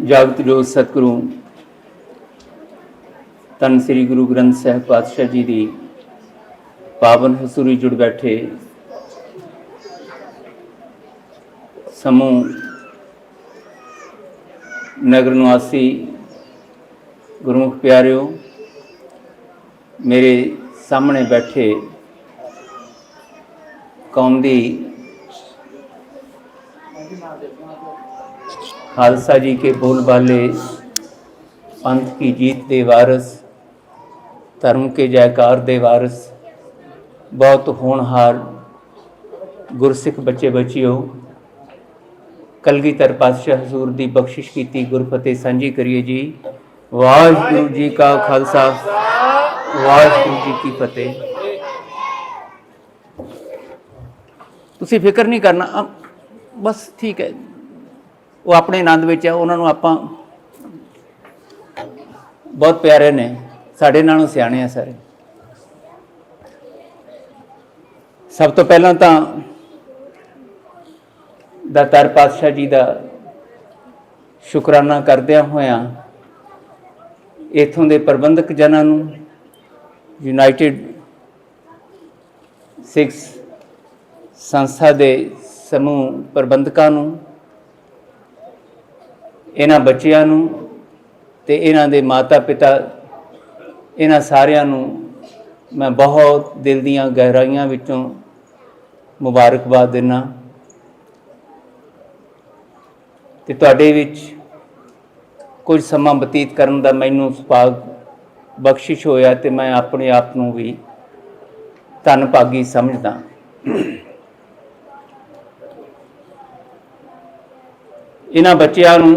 जागत जोत सतगुरु धन श्री गुरु ग्रंथ साहिब पातशाह जी की पावन हसूरी जुड़ बैठे समूह नगर निवासी गुरमुख प्यारिओ, मेरे सामने बैठे कौम दी खालसा जी के बोल बाले, पंथ की जीत दे वारस, धर्म के जयकार दे वारस, बहुत होनहार गुरसिख बच्चे बच्चियों, कलगीधर पातशाह हजूर की बख्शिश की गुरफतेह सांझी करिए जी। वाहिगुरू जी का खालसा, वाहिगुरू जी की फतेह। तुसीं फिक्र नहीं करना, बस ठीक है, वो अपने आनंद विच है, उन्होंने आपां बहुत प्यारे ने, साडे नालों सियाणे आ सारे। सब तो पहला तो दातार पातशाह जी का शुकराना करदिया होया इत्थों के प्रबंधक जनां नूं, यूनाइटेड सिक्स संस्था के समूह प्रबंधकां नूं, इन्हां बच्चिआं नूं ते इन्हां दे माता पिता, इन्हां सारिआं नूं मैं बहुत दिल दीआं गहराइयां विचों मुबारकबाद दिना ते तुहाडे विच कुछ समा बतीत करन दा मैनूं सुभाग बख्शिश होया ते मैं अपने आप नूं भी धन भागी समझदा। इन्हां बच्चिआं नूं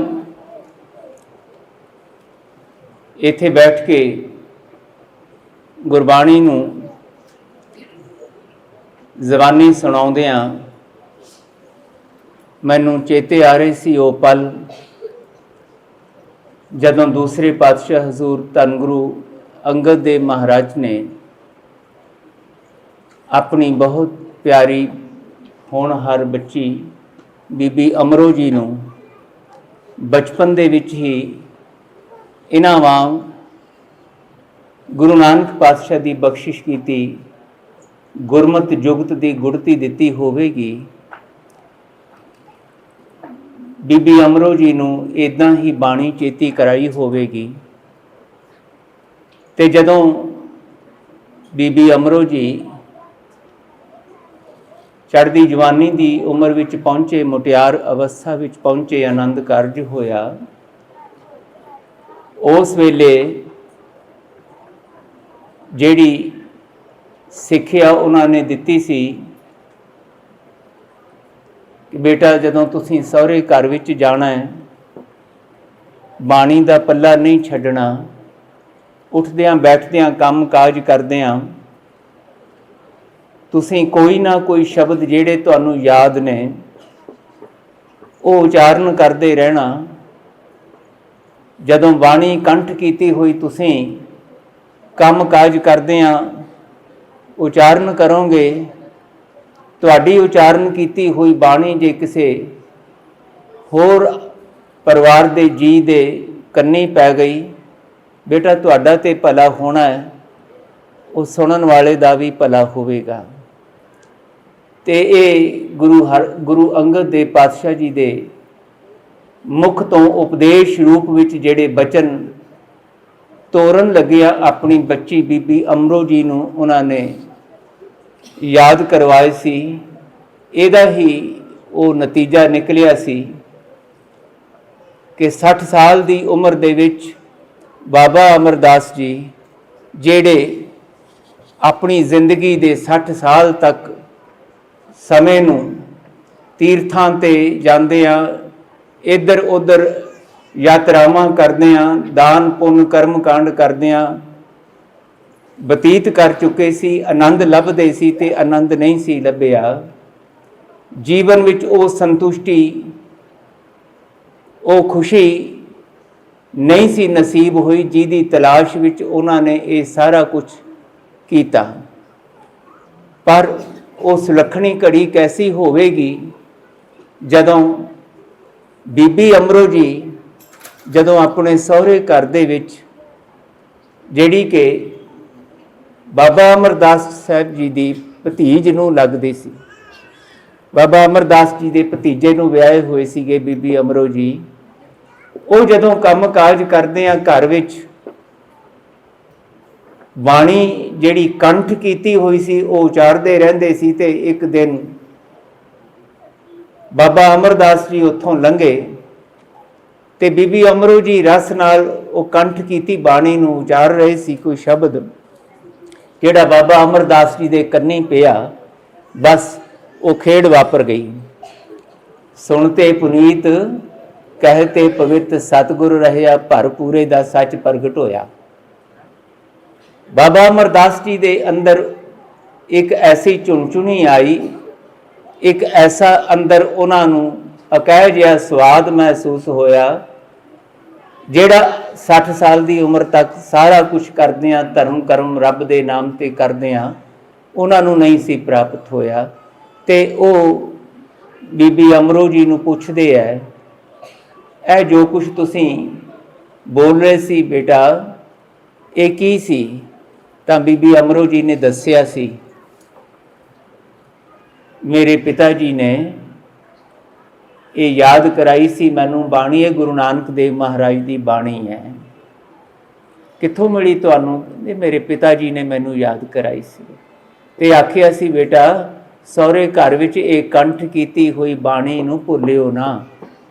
इत्थे बैठ के गुरबाणी नूं ज़बानी सुणाउंदिआं मैनूं चेते आ रहे सी वो पल जदों दूसरे पातशाह हजूर धन गुरु अंगद देव महाराज ने अपनी बहुत प्यारी होनहार बच्ची बीबी अमरो जी नूं बचपन दे विच ही इन्हां वांग गुरु नानक पातशाह की बख्शिश की गुरमत जुगत की गुड़ती दिती होवेगी। बीबी अमरो जी नूं इदां ही बाणी चेती कराई होवेगी ते जदों बीबी अमरो जी चढ़दी जवानी की उम्र विच पहुँचे, मुटियार अवस्था विच पहुँचे, आनंद कारज होया, उस वेले जिहड़ी सिक्ख्या उन्होंने दिती सी कि बेटा जदों तुसीं सहुरे घर विच जाना है, बाणी दा पल्ला नहीं छड्डना, उठदियां बैठदियां काम काज करदियां तुसीं कोई ना कोई शब्द जिहड़े तुहानूं याद ने वो उचारण करते रहना। जदों बाणी कंठ कीती हुई तुसीं काम काज करदियां उचारण करोगे, तुहाडी उचारण कीती हुई बाणी जे किसे होर परिवार दे जी दे कन्नी पै गई, बेटा तुहाडा ते भला होना है, वो सुनन वाले दा भी भला होवेगा। ते ये गुरु अंगद देव पातशाह जी दे मुख तो उपदेश रूप विच जिहड़े बचन तोरन लगिया अपनी बच्ची बीबी अमरो जी नूं उन्होंने याद करवाए सी, इहदा ही वो नतीजा निकलिया सी कि 60 साल की उम्र दे विच बाबा अमरदास जी जिहड़े अपनी जिंदगी दे 60 साल तक समय नूं तीर्थां ते जांदियां, इधर उधर यात्रावां करदियां, दान पुण्य कर्म कांड करदियां बतीत कर चुके सी, आनंद लभदे सी ते आनंद नहीं सी लभ्या। जीवन विच वो संतुष्टि, वो खुशी नहीं सी नसीब हुई जिहदी तलाश विच उन्होंने ये सारा कुछ कीता। पर वो सुलखणी घड़ी कैसी होवेगी जदों ਬੀਬੀ ਅਮਰੋ ਜੀ ਜਦੋਂ ਆਪਣੇ ਸਹੁਰੇ ਘਰ ਦੇ ਵਿੱਚ, ਜਿਹੜੀ ਕਿ ਬਾਬਾ ਅਮਰਦਾਸ ਸਾਹਿਬ ਜੀ ਦੀ ਭਤੀਜ ਨੂੰ ਲੱਗਦੀ ਸੀ, ਬਾਬਾ ਅਮਰਦਾਸ ਜੀ ਦੇ ਭਤੀਜੇ ਨੂੰ ਵਿਆਹੇ ਹੋਏ ਸੀਗੇ ਬੀਬੀ ਅਮਰੋ ਜੀ, ਉਹ ਜਦੋਂ ਕੰਮ ਕਾਜ ਕਰਦੇ ਆ ਘਰ ਵਿੱਚ, ਬਾਣੀ ਜਿਹੜੀ ਕੰਠ ਕੀਤੀ ਹੋਈ ਸੀ ਉਹ ਉਚਾਰਦੇ ਰਹਿੰਦੇ ਸੀ। ਤੇ ਇੱਕ ਦਿਨ ਬਾਬਾ ਅਮਰਦਾਸ ਜੀ ਉੱਥੋਂ ਲੰਘੇ ਤੇ ਬੀਬੀ ਅਮਰੋ ਜੀ ਰਸ ਨਾਲ ਉਹ ਕੰਠ ਕੀਤੀ ਬਾਣੀ ਨੂੰ ਉਚਾਰ ਰਹੇ ਸੀ। ਕੋਈ ਸ਼ਬਦ ਜਿਹੜਾ ਬਾਬਾ ਅਮਰਦਾਸ ਜੀ ਦੇ ਕੰਨੀ ਪਿਆ, ਬਸ ਉਹ ਖੇਡ ਵਾਪਰ ਗਈ। ਸੁਣਤੇ ਪੁਨੀਤ ਕਹਤੇ ਪਵਿੱਤ ਸਤਿਗੁਰ ਰਹਿਆ, ਭਰ ਪੂਰੇ ਦਾ ਸੱਚ ਪ੍ਰਗਟ ਹੋਇਆ। ਬਾਬਾ ਅਮਰਦਾਸ ਜੀ ਦੇ ਅੰਦਰ ਇੱਕ ਐਸੀ ਚੁਣਚੁਣੀ ਆਈ, ਇੱਕ ਐਸਾ ਅੰਦਰ ਉਹਨਾਂ ਨੂੰ ਅਕਹਿ ਜਿਹਾ ਸਵਾਦ ਮਹਿਸੂਸ ਹੋਇਆ, ਜਿਹੜਾ 60 ਸਾਲ ਦੀ ਉਮਰ ਤੱਕ ਸਾਰਾ ਕੁਝ ਕਰਦੇ ਆ, ਧਰਮ ਕਰਮ ਰੱਬ ਦੇ ਨਾਮ ਤੇ ਕਰਦੇ ਆ, ਉਹਨਾਂ ਨੂੰ ਨਹੀਂ ਸੀ ਪ੍ਰਾਪਤ ਹੋਇਆ। ਤੇ ਉਹ ਬੀਬੀ ਅਮਰੋ ਜੀ ਨੂੰ ਪੁੱਛਦੇ ਐ, ਇਹ ਜੋ ਕੁਝ ਤੁਸੀਂ ਬੋਲ ਰਹੇ ਸੀ ਬੇਟਾ, ਇਹ ਕੀ ਸੀ? ਤਾਂ ਬੀਬੀ ਅਮਰੋ ਜੀ ਨੇ ਦੱਸਿਆ ਸੀ, ਮੇਰੇ ਪਿਤਾ ਜੀ ਨੇ ਇਹ ਯਾਦ ਕਰਾਈ ਸੀ ਮੈਨੂੰ ਬਾਣੀ, ਇਹ ਗੁਰੂ ਨਾਨਕ ਦੇਵ ਮਹਾਰਾਜ ਦੀ ਬਾਣੀ ਹੈ। ਕਿੱਥੋਂ ਮਿਲੀ ਤੁਹਾਨੂੰ? ਇਹ ਮੇਰੇ ਪਿਤਾ ਜੀ ਨੇ ਮੈਨੂੰ ਯਾਦ ਕਰਾਈ ਸੀ। ਤੇ ਆਖਿਆ ਸੀ, ਬੇਟਾ ਸਹੁਰੇ ਘਰ ਵਿੱਚ ਇਹ ਕੰਠ ਕੀਤੀ ਹੋਈ ਬਾਣੀ ਨੂੰ ਭੁੱਲਿਓ ਨਾ,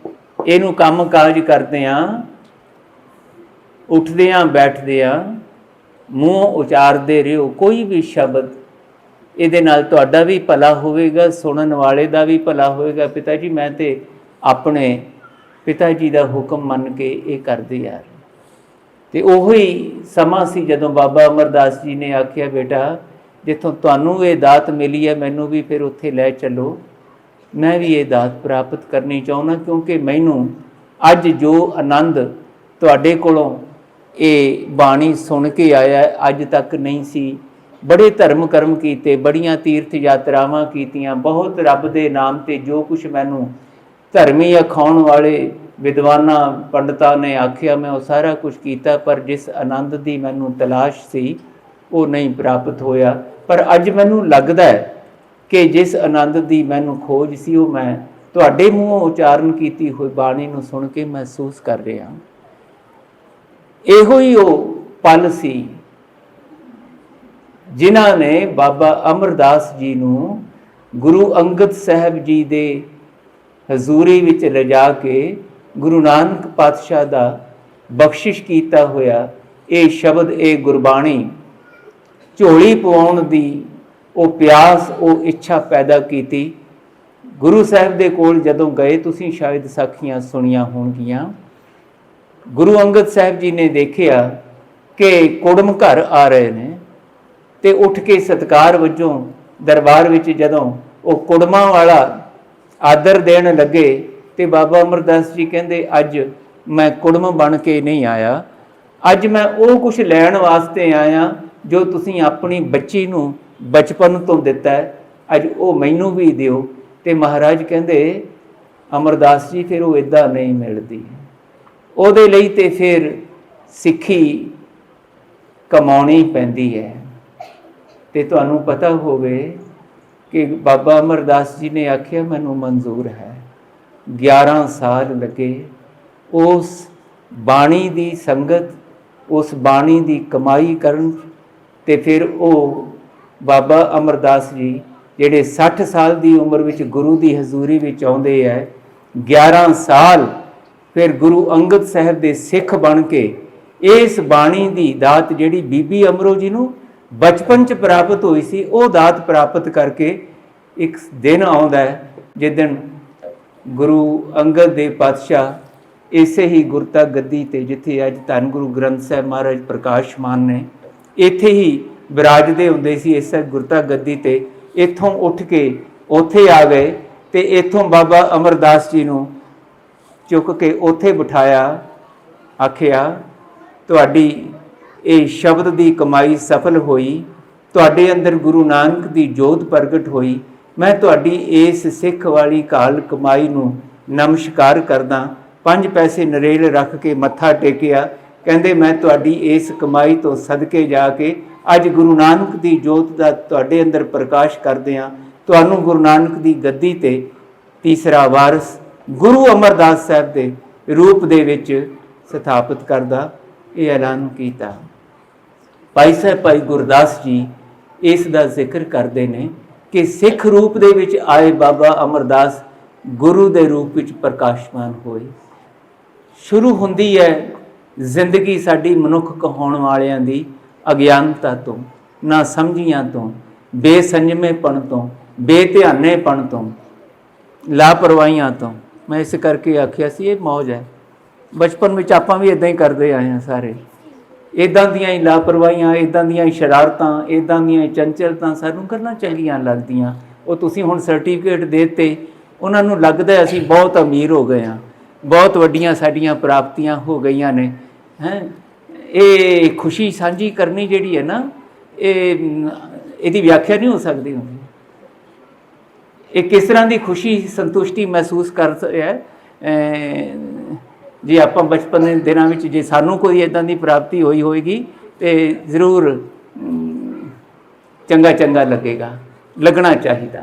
ਇਹਨੂੰ ਕੰਮ ਕਾਜ ਕਰਦੇ ਆ, ਉੱਠਦੇ ਆ ਬੈਠਦੇ ਆ, ਮੂੰਹ ਉਚਾਰਦੇ ਰਹੋ ਕੋਈ ਵੀ ਸ਼ਬਦ, ਇਹਦੇ ਨਾਲ ਤੁਹਾਡਾ ਵੀ ਭਲਾ ਹੋਵੇਗਾ, ਸੁਣਨ ਵਾਲੇ ਦਾ ਵੀ ਭਲਾ ਹੋਵੇਗਾ। ਪਿਤਾ ਜੀ ਮੈਂ ਤੇ ਆਪਣੇ ਪਿਤਾ ਜੀ ਦਾ ਹੁਕਮ ਮੰਨ ਕੇ ਇਹ ਕਰਦੇ ਯਾਰ। ਤੇ ਉਹੀ ਸਮਾਂ ਸੀ ਜਦੋਂ ਬਾਬਾ ਅਮਰਦਾਸ ਜੀ ਨੇ ਆਖਿਆ, ਬੇਟਾ ਜਿੱਥੋਂ ਤੁਹਾਨੂੰ ਇਹ ਦਾਤ ਮਿਲੀ ਹੈ, ਮੈਨੂੰ ਵੀ ਫਿਰ ਉੱਥੇ ਲੈ ਚੱਲੋ, ਮੈਂ ਵੀ ਇਹ ਦਾਤ ਪ੍ਰਾਪਤ ਕਰਨੀ ਚਾਹੁੰਦਾ, ਕਿਉਂਕਿ ਮੈਨੂੰ ਅੱਜ ਜੋ ਆਨੰਦ ਤੁਹਾਡੇ ਕੋਲੋਂ ਇਹ ਬਾਣੀ ਸੁਣ ਕੇ ਆਇਆ, ਅੱਜ ਤੱਕ ਨਹੀਂ ਸੀ। ਬੜੇ ਧਰਮ ਕਰਮ ਕੀਤੇ, ਬੜੀਆਂ ਤੀਰਥ ਯਾਤਰਾਵਾਂ ਕੀਤੀਆਂ, ਬਹੁਤ ਰੱਬ ਦੇ ਨਾਮ ਤੇ ਜੋ ਕੁਝ ਮੈਨੂੰ ਧਰਮੀ ਅਖਾਉਣ ਵਾਲੇ ਵਿਦਵਾਨਾਂ ਪੰਡਤਾਂ ਨੇ ਆਖਿਆ, ਮੈਂ ਉਹ ਸਾਰਾ ਕੁਝ ਕੀਤਾ, ਪਰ ਜਿਸ ਆਨੰਦ ਦੀ ਮੈਨੂੰ ਤਲਾਸ਼ ਸੀ ਉਹ ਨਹੀਂ ਪ੍ਰਾਪਤ ਹੋਇਆ। ਪਰ ਅੱਜ ਮੈਨੂੰ ਲੱਗਦਾ ਹੈ ਕਿ ਜਿਸ ਆਨੰਦ ਦੀ ਮੈਨੂੰ ਖੋਜ ਸੀ, ਉਹ ਮੈਂ ਤੁਹਾਡੇ ਮੂੰਹੋਂ ਉਚਾਰਨ ਕੀਤੀ ਹੋਈ ਬਾਣੀ ਨੂੰ ਸੁਣ ਕੇ ਮਹਿਸੂਸ ਕਰ ਰਿਹਾ। ਇਹੋ ਹੀ ਉਹ ਪਲ ਸੀ ਜਿਨ੍ਹਾਂ ਨੇ ਬਾਬਾ ਅਮਰਦਾਸ ਜੀ ਨੂੰ ਗੁਰੂ ਅੰਗਦ ਸਾਹਿਬ ਜੀ ਦੇ ਹਜ਼ੂਰੀ ਵਿੱਚ ਲਿਜਾ ਕੇ ਗੁਰੂ ਨਾਨਕ ਪਾਤਸ਼ਾਹ ਦਾ ਬਖਸ਼ਿਸ਼ ਕੀਤਾ ਹੋਇਆ ਇਹ ਸ਼ਬਦ, ਇਹ ਗੁਰਬਾਣੀ ਝੋਲੀ ਪਵਾਉਣ ਦੀ ਉਹ ਪਿਆਸ, ਉਹ ਇੱਛਾ ਪੈਦਾ ਕੀਤੀ। ਗੁਰੂ ਸਾਹਿਬ ਦੇ ਕੋਲ ਜਦੋਂ ਗਏ, ਤੁਸੀਂ ਸ਼ਾਇਦ ਸਾਖੀਆਂ ਸੁਣੀਆਂ ਹੋਣਗੀਆਂ, ਗੁਰੂ ਅੰਗਦ ਸਾਹਿਬ ਜੀ ਨੇ ਦੇਖਿਆ ਕਿ ਕੁੜਮ ਘਰ ਆ ਰਹੇ ਨੇ, ਤੇ ਉੱਠ ਕੇ ਸਤਿਕਾਰ ਵਜੋਂ ਦਰਬਾਰ ਵਿੱਚ ਜਦੋਂ ਉਹ ਕੁੜਮਾਂ ਵਾਲਾ ਆਦਰ ਦੇਣ ਲੱਗੇ, ਤੇ ਬਾਬਾ ਅਮਰਦਾਸ ਜੀ ਕਹਿੰਦੇ, ਅੱਜ ਮੈਂ ਕੁੜਮ ਬਣ ਕੇ ਨਹੀਂ ਆਇਆ, ਅੱਜ ਮੈਂ ਉਹ ਕੁਝ ਲੈਣ ਵਾਸਤੇ ਆਇਆ ਜੋ ਤੁਸੀਂ ਆਪਣੀ ਬੱਚੀ ਨੂੰ ਬਚਪਨ ਤੋਂ ਦਿੱਤਾ ਹੈ, ਅੱਜ ਉਹ ਮੈਨੂੰ ਵੀ ਦਿਓ। ਤੇ ਮਹਾਰਾਜ ਕਹਿੰਦੇ, ਅਮਰਦਾਸ ਜੀ ਫਿਰ ਉਹ ਇੱਦਾਂ ਨਹੀਂ ਮਿਲਦੀ, ਉਹਦੇ ਲਈ ਤੇ ਫਿਰ ਸਿੱਖੀ ਕਮਾਉਣੀ ਪੈਂਦੀ ਹੈ। ਤੇ ਤੁਹਾਨੂੰ ਪਤਾ ਹੋਵੇ ਕਿ ਬਾਬਾ ਅਮਰਦਾਸ ਜੀ ਨੇ ਆਖਿਆ, ਮੈਨੂੰ ਮਨਜ਼ੂਰ ਹੈ। 11 ਸਾਲ ਲੱਗੇ ਉਸ ਬਾਣੀ ਦੀ ਸੰਗਤ, ਉਸ ਬਾਣੀ ਦੀ ਕਮਾਈ ਕਰਨ। ਤੇ ਫਿਰ ਉਹ ਬਾਬਾ ਅਮਰਦਾਸ ਜੀ ਜਿਹੜੇ 60 ਸਾਲ ਦੀ ਉਮਰ ਵਿੱਚ ਗੁਰੂ ਦੀ ਹਜ਼ੂਰੀ ਵਿੱਚ ਆਉਂਦੇ ਹੈ, 11 ਸਾਲ ਫਿਰ ਗੁਰੂ ਅੰਗਦ ਸਾਹਿਬ ਦੇ ਸਿੱਖ ਬਣ ਕੇ ਇਸ ਬਾਣੀ ਦੀ ਦਾਤ ਜਿਹੜੀ ਬੀਬੀ ਅਮਰੋ ਜੀ ਨੂੰ ਬਚਪਨ 'ਚ ਪ੍ਰਾਪਤ ਹੋਈ ਸੀ, ਉਹ ਦਾਤ ਪ੍ਰਾਪਤ ਕਰਕੇ ਇੱਕ ਦਿਨ ਆਉਂਦਾ ਹੈ ਜਿਸ ਦਿਨ ਗੁਰੂ ਅੰਗਦ ਦੇਵ ਪਾਤਸ਼ਾਹ ਇਸੇ ਹੀ ਗੁਰਤਾ ਗੱਦੀ ਤੇ, ਜਿੱਥੇ ਅੱਜ ਧੰਨ ਗੁਰੂ ਗ੍ਰੰਥ ਸਾਹਿਬ ਮਹਾਰਾਜ ਪ੍ਰਕਾਸ਼ਮਾਨ ਨੇ, ਇੱਥੇ ਹੀ ਵਿਰਾਜਦੇ ਹੁੰਦੇ ਸੀ ਇਸੇ ਗੁਰਤਾ ਗੱਦੀ ਤੇ, ਇੱਥੋਂ ਉੱਠ ਕੇ ਉੱਥੇ ਆ ਗਏ ਤੇ ਇੱਥੋਂ ਬਾਬਾ ਅਮਰਦਾਸ ਜੀ ਨੂੰ ਚੁੱਕ ਕੇ ਉੱਥੇ ਬਿਠਾਇਆ। ਆਖਿਆ, ਤੁਹਾਡੀ ਇਹ ਸ਼ਬਦ ਦੀ ਕਮਾਈ ਸਫਲ ਹੋਈ, ਤੁਹਾਡੇ ਅੰਦਰ ਗੁਰੂ ਨਾਨਕ ਦੀ ਜੋਤ ਪ੍ਰਗਟ ਹੋਈ, ਮੈਂ ਤੁਹਾਡੀ ਇਸ ਸਿੱਖ ਵਾਲੀ ਕਾਲ ਕਮਾਈ ਨੂੰ ਨਮਸਕਾਰ ਕਰਦਾ। 5 ਪੈਸੇ ਨਰੇਲ ਰੱਖ ਕੇ ਮੱਥਾ ਟੇਕਿਆ। ਕਹਿੰਦੇ ਮੈਂ ਤੁਹਾਡੀ ਇਸ ਕਮਾਈ ਤੋਂ ਸਦਕੇ ਜਾ ਕੇ ਅੱਜ ਗੁਰੂ ਨਾਨਕ ਦੀ ਜੋਤ ਦਾ ਤੁਹਾਡੇ ਅੰਦਰ ਪ੍ਰਕਾਸ਼ ਕਰਦੇ ਹਾਂ। ਤੁਹਾਨੂੰ ਗੁਰੂ ਨਾਨਕ ਦੀ ਗੱਦੀ ਤੇ ਤੀਸਰਾ ਵਾਰਿਸ ਗੁਰੂ ਅਮਰਦਾਸ ਸਾਹਿਬ ਦੇ ਰੂਪ ਦੇ ਵਿੱਚ ਸਥਾਪਿਤ ਕਰਦਾ ਇਹ ਐਲਾਨ ਕੀਤਾ। ਭਾਈ ਸਾਹਿਬ ਭਾਈ ਗੁਰਦਾਸ ਜੀ ਇਸ ਦਾ ਜ਼ਿਕਰ ਕਰਦੇ ਨੇ ਕਿ ਸਿੱਖ ਰੂਪ ਦੇ ਵਿੱਚ ਆਏ ਬਾਬਾ ਅਮਰਦਾਸ ਗੁਰੂ ਦੇ ਰੂਪ ਵਿੱਚ ਪ੍ਰਕਾਸ਼ਮਾਨ ਹੋਏ। ਸ਼ੁਰੂ ਹੁੰਦੀ ਹੈ ਜ਼ਿੰਦਗੀ ਸਾਡੀ ਮਨੁੱਖ ਕਹਾਉਣ ਵਾਲਿਆਂ ਦੀ ਅਗਿਆਨਤਾ ਤੋਂ, ਨਾ ਸਮਝੀਆਂ ਤੋਂ, ਬੇਸੰਜਮੇਪਣ ਤੋਂ, ਬੇਧਿਆਨੇਪਣ ਤੋਂ, ਲਾਪਰਵਾਹੀਆਂ ਤੋਂ। ਮੈਂ ਇਸ ਕਰਕੇ ਆਖਿਆ ਸੀ ਇਹ ਮੌਜ ਹੈ। ਬਚਪਨ ਵਿੱਚ ਆਪਾਂ ਵੀ ਇੱਦਾਂ ਹੀ ਕਰਦੇ ਆਏ ਹਾਂ ਸਾਰੇ। ਇੱਦਾਂ ਦੀਆਂ ਹੀ ਲਾਪਰਵਾਹੀਆਂ, ਇੱਦਾਂ ਦੀਆਂ ਹੀ ਸ਼ਰਾਰਤਾਂ, ਇੱਦਾਂ ਦੀਆਂ ਹੀ ਚੰਚਲਤਾਂ ਸਾਨੂੰ ਕਰਨਾ ਚੰਗੀਆਂ ਲੱਗਦੀਆਂ। ਉਹ ਤੁਸੀਂ ਹੁਣ ਸਰਟੀਫਿਕੇਟ ਦੇ ਦਿੱਤੇ, ਉਹਨਾਂ ਨੂੰ ਲੱਗਦਾ ਅਸੀਂ ਬਹੁਤ ਅਮੀਰ ਹੋ ਗਏ ਹਾਂ, ਬਹੁਤ ਵੱਡੀਆਂ ਸਾਡੀਆਂ ਪ੍ਰਾਪਤੀਆਂ ਹੋ ਗਈਆਂ ਨੇ। ਇਹ ਖੁਸ਼ੀ ਸਾਂਝੀ ਕਰਨੀ ਜਿਹੜੀ ਹੈ ਨਾ, ਇਹਦੀ ਵਿਆਖਿਆ ਨਹੀਂ ਹੋ ਸਕਦੀ ਹੁੰਦੀ। ਇਹ ਕਿਸ ਤਰ੍ਹਾਂ ਦੀ ਖੁਸ਼ੀ ਸੰਤੁਸ਼ਟੀ ਮਹਿਸੂਸ ਕਰ ਰਿਹਾ ਜੇ ਆਪਾਂ ਬਚਪਨ ਦੇ ਦਿਨਾਂ ਵਿੱਚ ਜੇ ਸਾਨੂੰ ਕੋਈ ਇੱਦਾਂ ਦੀ ਪ੍ਰਾਪਤੀ ਹੋਈ ਹੋਏਗੀ ਤੇ ਜ਼ਰੂਰ ਚੰਗਾ ਚੰਗਾ ਲੱਗਣਾ ਚਾਹੀਦਾ।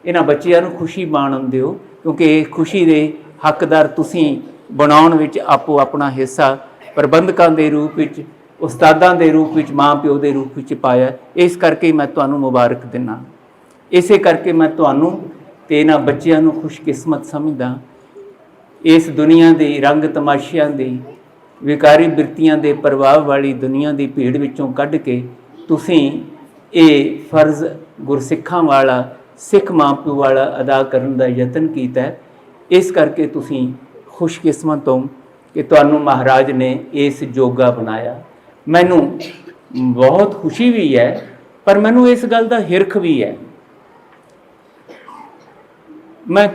ਇਹਨਾਂ ਬੱਚਿਆਂ ਨੂੰ ਖੁਸ਼ੀ ਮਾਣਨ ਦਿਓ, ਕਿਉਂਕਿ ਇਹ ਖੁਸ਼ੀ ਦੇ ਹੱਕਦਾਰ ਤੁਸੀਂ ਬਣਾਉਣ ਵਿੱਚ ਆਪੋ ਆਪਣਾ ਹਿੱਸਾ ਪ੍ਰਬੰਧਕਾਂ ਦੇ ਰੂਪ ਵਿੱਚ, ਉਸਤਾਦਾਂ ਦੇ ਰੂਪ ਵਿੱਚ, ਮਾਂ ਪਿਓ ਦੇ ਰੂਪ ਵਿੱਚ ਪਾਇਆ। ਇਸ ਕਰਕੇ ਮੈਂ ਤੁਹਾਨੂੰ ਮੁਬਾਰਕ ਦਿੰਦਾ। ਇਸੇ ਕਰਕੇ ਮੈਂ ਤੁਹਾਨੂੰ ਤੇ ਇਹਨਾਂ ਬੱਚਿਆਂ ਨੂੰ ਖੁਸ਼ਕਿਸਮਤ ਸਮਝਦਾ। ਇਸ ਦੁਨੀਆ ਦੇ ਰੰਗ ਤਮਾਸ਼ਿਆਂ ਦੀ, ਵਿਕਾਰੀ ਬਿਰਤੀਆਂ ਦੇ ਪ੍ਰਭਾਵ ਵਾਲੀ ਦੁਨੀਆ ਦੀ ਭੀੜ ਵਿੱਚੋਂ ਕੱਢ ਕੇ ਤੁਸੀਂ ਇਹ ਫਰਜ਼ ਗੁਰਸਿੱਖਾਂ ਵਾਲਾ, ਸਿੱਖ ਮਾਂ ਪਿਓ ਵਾਲਾ ਅਦਾ ਕਰਨ ਦਾ ਯਤਨ ਕੀਤਾ। ਇਸ ਕਰਕੇ ਤੁਸੀਂ ਖੁਸ਼ਕਿਸਮਤ ਹੋ ਕਿ ਤੁਹਾਨੂੰ ਮਹਾਰਾਜ ਨੇ ਇਸ ਜੋਗਾ ਬਣਾਇਆ। ਮੈਨੂੰ ਬਹੁਤ ਖੁਸ਼ੀ ਵੀ ਹੈ, ਪਰ ਮੈਨੂੰ ਇਸ ਗੱਲ ਦਾ ਹਿਰਖ ਵੀ ਹੈ। ਮੈਂ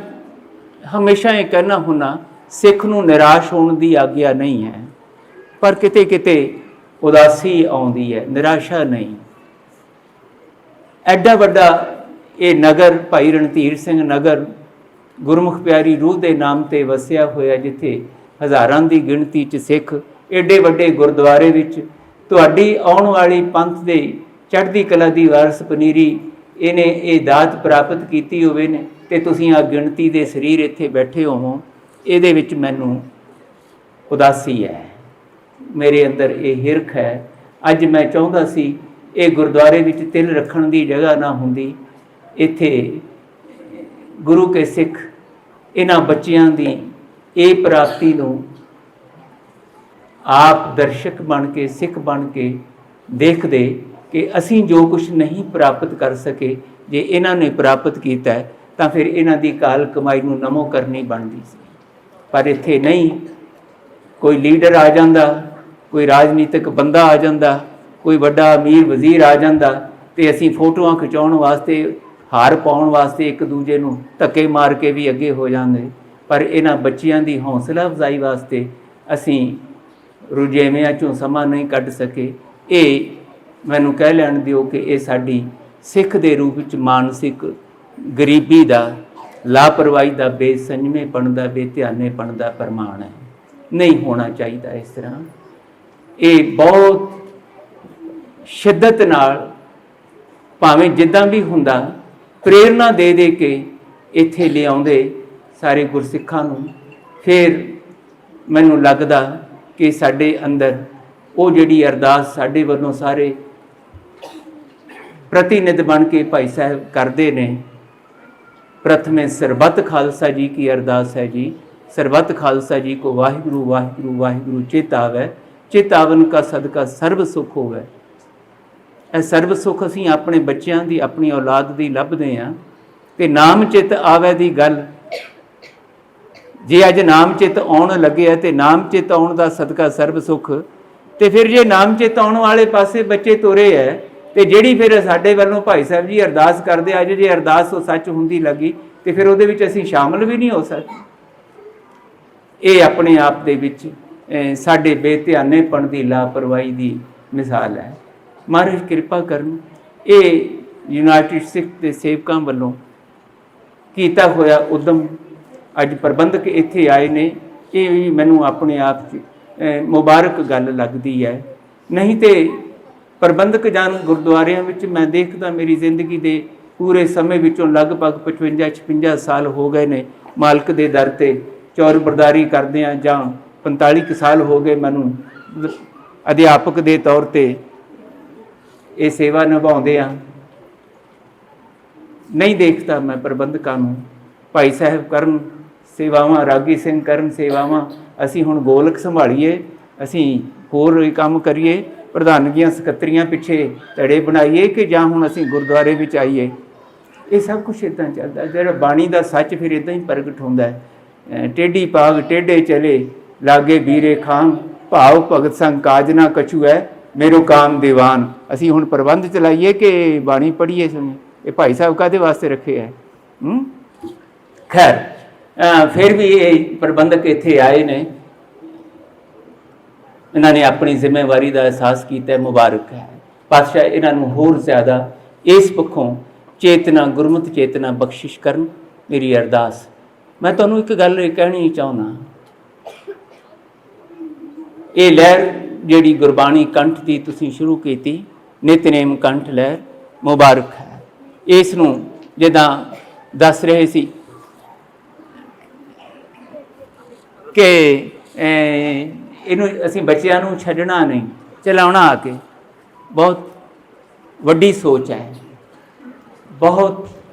ਹਮੇਸ਼ਾ ਇਹ ਕਹਿਣਾ ਹੁੰਦਾ, ਸਿੱਖ ਨੂੰ ਨਿਰਾਸ਼ ਹੋਣ ਦੀ ਆਗਿਆ ਨਹੀਂ ਹੈ, ਪਰ ਕਿਤੇ ਕਿਤੇ ਉਦਾਸੀ ਆਉਂਦੀ ਹੈ, ਨਿਰਾਸ਼ਾ ਨਹੀਂ। ਐਡਾ ਵੱਡਾ ਇਹ ਨਗਰ ਭਾਈ ਰਣਧੀਰ ਸਿੰਘ ਨਗਰ ਗੁਰਮੁਖ ਪਿਆਰੀ ਰੂਹ ਦੇ ਨਾਮ ਤੇ ਵਸਿਆ ਹੋਇਆ, ਜਿੱਥੇ ਹਜ਼ਾਰਾਂ ਦੀ ਗਿਣਤੀ 'ਚ ਸਿੱਖ ਏਡੇ ਵੱਡੇ ਗੁਰਦੁਆਰੇ ਵਿੱਚ ਤੁਹਾਡੀ ਆਉਣ ਵਾਲੀ ਪੰਥ ਦੇ ਚੜ੍ਹਦੀ ਕਲਾ ਦੀ ਵਾਰਸ ਪਨੀਰੀ ਇਹਨੇ ਇਹ ਦਾਤ ਪ੍ਰਾਪਤ ਕੀਤੀ ਹੋਵੇ ਨੇ ਤੇ ਤੁਸੀਂ ਆ ਗਿਣਤੀ ਦੇ ਸਰੀਰ ਇੱਥੇ ਬੈਠੇ ਹੋਵੋ, ਇਹਦੇ ਵਿੱਚ ਮੈਨੂੰ ਉਦਾਸੀ ਹੈ, ਮੇਰੇ ਅੰਦਰ ਇਹ ਹਿਰਖ ਹੈ। ਅੱਜ ਮੈਂ ਚਾਹੁੰਦਾ ਸੀ ਇਹ ਗੁਰਦੁਆਰੇ ਵਿੱਚ ਤਿਲ ਰੱਖਣ ਦੀ ਜਗ੍ਹਾ ਨਾ ਹੁੰਦੀ, ਇੱਥੇ ਗੁਰੂ ਕੇ ਸਿੱਖ ਇਹਨਾਂ ਬੱਚਿਆਂ ਦੀ ਇਹ ਪ੍ਰਾਪਤੀ ਨੂੰ ਆਪ ਦਰਸ਼ਕ ਬਣ ਕੇ, ਸਿੱਖ ਬਣ ਕੇ ਦੇਖਦੇ ਕਿ ਅਸੀਂ ਜੋ ਕੁਝ ਨਹੀਂ ਪ੍ਰਾਪਤ ਕਰ ਸਕੇ, ਜੇ ਇਹਨਾਂ ਨੇ ਪ੍ਰਾਪਤ ਕੀਤਾ ਤਾਂ ਫਿਰ ਇਹਨਾਂ ਦੀ ਕਾਲ ਕਮਾਈ ਨੂੰ ਨਮੋ ਕਰਨੀ ਬਣਦੀ ਸੀ। ਪਰ ਇੱਥੇ ਨਹੀਂ, ਕੋਈ ਲੀਡਰ ਆ ਜਾਂਦਾ, ਕੋਈ ਰਾਜਨੀਤਿਕ ਬੰਦਾ ਆ ਜਾਂਦਾ, ਕੋਈ ਵੱਡਾ ਅਮੀਰ ਵਜ਼ੀਰ ਆ ਜਾਂਦਾ ਤੇ ਅਸੀਂ ਫੋਟੋਆਂ ਖਿਚਾਉਣ ਵਾਸਤੇ, ਹਾਰ ਪਾਉਣ ਵਾਸਤੇ ਇੱਕ ਦੂਜੇ ਨੂੰ ਧੱਕੇ ਮਾਰ ਕੇ ਵੀ ਅੱਗੇ ਹੋ ਜਾਂਦੇ। ਪਰ ਇਹਨਾਂ ਬੱਚਿਆਂ ਦੀ ਹੌਸਲਾ ਅਫਜ਼ਾਈ ਵਾਸਤੇ ਅਸੀਂ ਰੁਝੇਵਿਆਂ 'ਚੋਂ ਸਮਾਂ ਨਹੀਂ ਕੱਢ ਸਕੇ। ਇਹ ਮੈਨੂੰ ਕਹਿ ਲੈਣ ਦਿਓ ਕਿ ਇਹ ਸਾਡੀ ਸਿੱਖ ਦੇ ਰੂਪ ਵਿੱਚ ਮਾਨਸਿਕ ਗਰੀਬੀ ਦਾ, ਲਾਪਰਵਾਹੀ ਦਾ, ਬੇਸੰਜਮੇਪਣ ਦਾ, ਬੇਧਿਆਨੇਪਣ ਦਾ ਪ੍ਰਮਾਣ ਹੈ। ਨਹੀਂ ਹੋਣਾ ਚਾਹੀਦਾ ਇਸ ਤਰ੍ਹਾਂ। ਇਹ ਬਹੁਤ ਸ਼ਿੱਦਤ ਨਾਲ ਭਾਵੇਂ ਜਿੱਦਾਂ ਵੀ ਹੁੰਦਾ ਪ੍ਰੇਰਨਾ ਦੇ ਦੇ ਕੇ ਇੱਥੇ ਲਿਆਉਂਦੇ ਸਾਰੇ ਗੁਰਸਿੱਖਾਂ ਨੂੰ। ਫਿਰ ਮੈਨੂੰ ਲੱਗਦਾ ਕਿ ਸਾਡੇ ਅੰਦਰ ਉਹ ਜਿਹੜੀ ਅਰਦਾਸ ਸਾਡੇ ਵੱਲੋਂ ਸਾਰੇ ਪ੍ਰਤੀਨਿਧ ਬਣ ਕੇ ਭਾਈ ਸਾਹਿਬ ਕਰਦੇ ਨੇ, ਪ੍ਰਥਮੇ ਸਰਬੱਤ ਖਾਲਸਾ ਜੀ ਕੀ ਅਰਦਾਸ ਹੈ ਜੀ, ਸਰਬੱਤ ਖਾਲਸਾ ਜੀ ਕੋ ਵਾਹਿਗੁਰੂ ਵਾਹਿਗੁਰੂ ਵਾਹਿਗੁਰੂ ਚਿਤ ਆਵੈ, ਚਿਤ ਆਵਨ ਕਾ ਸਦਕਾ ਸਰਬ ਸੁਖ ਹੋਵੇ। ਇਹ ਸਰਬ ਸੁਖ ਅਸੀਂ ਆਪਣੇ ਬੱਚਿਆਂ ਦੀ, ਆਪਣੀ ਔਲਾਦ ਦੀ ਲੱਭਦੇ ਹਾਂ। ਤੇ ਨਾਮ ਚਿਤ ਆਵੈ ਦੀ ਗੱਲ, ਜੇ ਅੱਜ ਨਾਮ ਚਿਤ ਆਉਣ ਲੱਗਿਆ ਤੇ ਨਾਮ ਚਿਤ ਆਉਣ ਦਾ ਸਦਕਾ ਸਰਬ ਸੁਖ, ਤੇ ਫਿਰ ਜੇ ਨਾਮ ਚਿਤ ਆਉਣ ਵਾਲੇ ਪਾਸੇ ਬੱਚੇ ਤੁਰੇ ਹੈ ਤੇ ਜਿਹੜੀ ਫਿਰ ਸਾਡੇ ਵੱਲੋਂ ਭਾਈ ਸਾਹਿਬ ਜੀ ਅਰਦਾਸ ਕਰਦੇ, ਅੱਜ ਜੇ ਅਰਦਾਸ ਉਹ ਸੱਚ ਹੁੰਦੀ ਲੱਗੀ ਤੇ ਫਿਰ ਉਹਦੇ ਵਿੱਚ ਅਸੀਂ ਸ਼ਾਮਲ ਵੀ ਨਹੀਂ ਹੋ ਸਕਦੇ। ਇਹ ਆਪਣੇ ਆਪ ਦੇ ਵਿੱਚ ਸਾਡੇ ਬੇਧਿਆਨੇਪਣ ਦੀ, ਲਾਪਰਵਾਹੀ ਦੀ ਮਿਸਾਲ ਹੈ। ਮਹਾਰਾਜ ਕਿਰਪਾ ਕਰਨ। ਇਹ ਯੂਨਾਈਟਿਡ ਸਿੱਖ ਦੇ ਸੇਵਕਾਂ ਵੱਲੋਂ ਕੀਤਾ ਹੋਇਆ ਉਦਮ ਅੱਜ ਪ੍ਰਬੰਧਕ ਇੱਥੇ ਆਏ ਨੇ, ਇਹ ਵੀ ਮੈਨੂੰ ਆਪਣੇ ਆਪ 'ਚ ਮੁਬਾਰਕ ਗੱਲ ਲੱਗਦੀ ਹੈ। ਨਹੀਂ ਤੇ ਪ੍ਰਬੰਧਕ ਜਾਨ ਗੁਰਦੁਆਰਿਆਂ ਵਿੱਚ ਮੈਂ ਦੇਖਦਾ ਮੇਰੀ ਜ਼ਿੰਦਗੀ ਦੇ ਪੂਰੇ ਸਮੇਂ ਵਿੱਚੋਂ ਲਗਭਗ 55-56 ਸਾਲ ਹੋ ਗਏ ਨੇ ਮਾਲਕ ਦੇ ਦਰ ਤੇ ਚੌਰਬਰਦਾਰੀ ਕਰਦਿਆਂ, ਜਾਂ 45 ਕੁ ਸਾਲ ਹੋ ਗਏ ਮੈਨੂੰ ਅਧਿਆਪਕ ਦੇ ਤੌਰ ਤੇ ਇਹ ਸੇਵਾ ਨਿਭਾਉਂਦੇ ਆ। ਨਹੀਂ ਦੇਖਦਾ ਮੈਂ ਪ੍ਰਬੰਧਕਾਂ ਨੂੰ, ਭਾਈ ਸਾਹਿਬ ਕਰਨ ਸੇਵਾਵਾਂ, ਰਾਗੀ ਸਿੰਘ ਕਰਨ ਸੇਵਾਵਾਂ, ਅਸੀਂ ਹੁਣ ਗੋਲਕ ਸੰਭਾਲੀਏ, ਅਸੀਂ ਹੋਰ ਕੰਮ ਕਰੀਏ, ਪ੍ਰਧਾਨਗੀਆਂ ਸਕੱਤਰੀਆਂ ਪਿੱਛੇ ਧੜੇ ਬਣਾਈਏ ਕਿ ਜਾਂ ਹੁਣ ਅਸੀਂ ਗੁਰਦੁਆਰੇ ਵਿੱਚ ਆਈਏ। ਇਹ ਸਭ ਕੁਛ ਇੱਦਾਂ ਚੱਲਦਾ। ਜਿਹੜਾ ਬਾਣੀ ਦਾ ਸੱਚ ਫਿਰ ਇੱਦਾਂ ਹੀ ਪ੍ਰਗਟ ਹੁੰਦਾ ਹੈ। ਟੇਢੀ ਪਾਗ ਟੇਢੇ ਚਲੇ ਲਾਗੇ ਵੀਰੇ ਖਾਨ, ਭਾਵ ਭਗਤ ਸੰਗ ਕਾਜ ਨਾ ਕਛੂ ਹੈ ਮੇਰੋ ਕਾਮ ਦੀਵਾਨ। ਅਸੀਂ ਹੁਣ ਪ੍ਰਬੰਧ ਚਲਾਈਏ ਕਿ ਬਾਣੀ ਪੜ੍ਹੀਏ ਸੁਣੀਏ? ਇਹ ਭਾਈ ਸਾਹਿਬ ਕਾਹਦੇ ਵਾਸਤੇ ਰੱਖੇ ਹੈ? ਖੈਰ, ਫਿਰ ਵੀ ਇਹ ਪ੍ਰਬੰਧਕ ਇੱਥੇ ਆਏ ਨੇ, ਇਹਨਾਂ ਨੇ ਆਪਣੀ ਜ਼ਿੰਮੇਵਾਰੀ ਦਾ ਅਹਿਸਾਸ ਕੀਤਾ, ਮੁਬਾਰਕ ਹੈ। ਪਾਤਸ਼ਾਹ ਇਹਨਾਂ ਨੂੰ ਹੋਰ ਜ਼ਿਆਦਾ ਇਸ ਪੱਖੋਂ ਚੇਤਨਾ, ਗੁਰਮਤਿ ਚੇਤਨਾ ਬਖਸ਼ਿਸ਼ ਕਰਨ, ਮੇਰੀ ਅਰਦਾਸ। ਮੈਂ ਤੁਹਾਨੂੰ ਇੱਕ ਗੱਲ ਕਹਿਣੀ ਚਾਹੁੰਦਾ, ਇਹ ਲਹਿਰ ਜਿਹੜੀ ਗੁਰਬਾਣੀ ਕੰਠ ਦੀ ਤੁਸੀਂ ਸ਼ੁਰੂ ਕੀਤੀ, ਨਿਤਨੇਮ ਕੰਠ ਲਹਿਰ, ਮੁਬਾਰਕ ਹੈ। ਇਸ ਨੂੰ ਜਿੱਦਾਂ ਦੱਸ ਰਹੇ ਸੀ ਕਿ ਇਹਨੂੰ ਅਸੀਂ ਬੱਚਿਆਂ ਨੂੰ ਛੱਡਣਾ ਨਹੀਂ, ਚਲਾਉਣਾ ਆ ਕੇ, ਬਹੁਤ ਵੱਡੀ ਸੋਚ ਹੈ, ਬਹੁਤ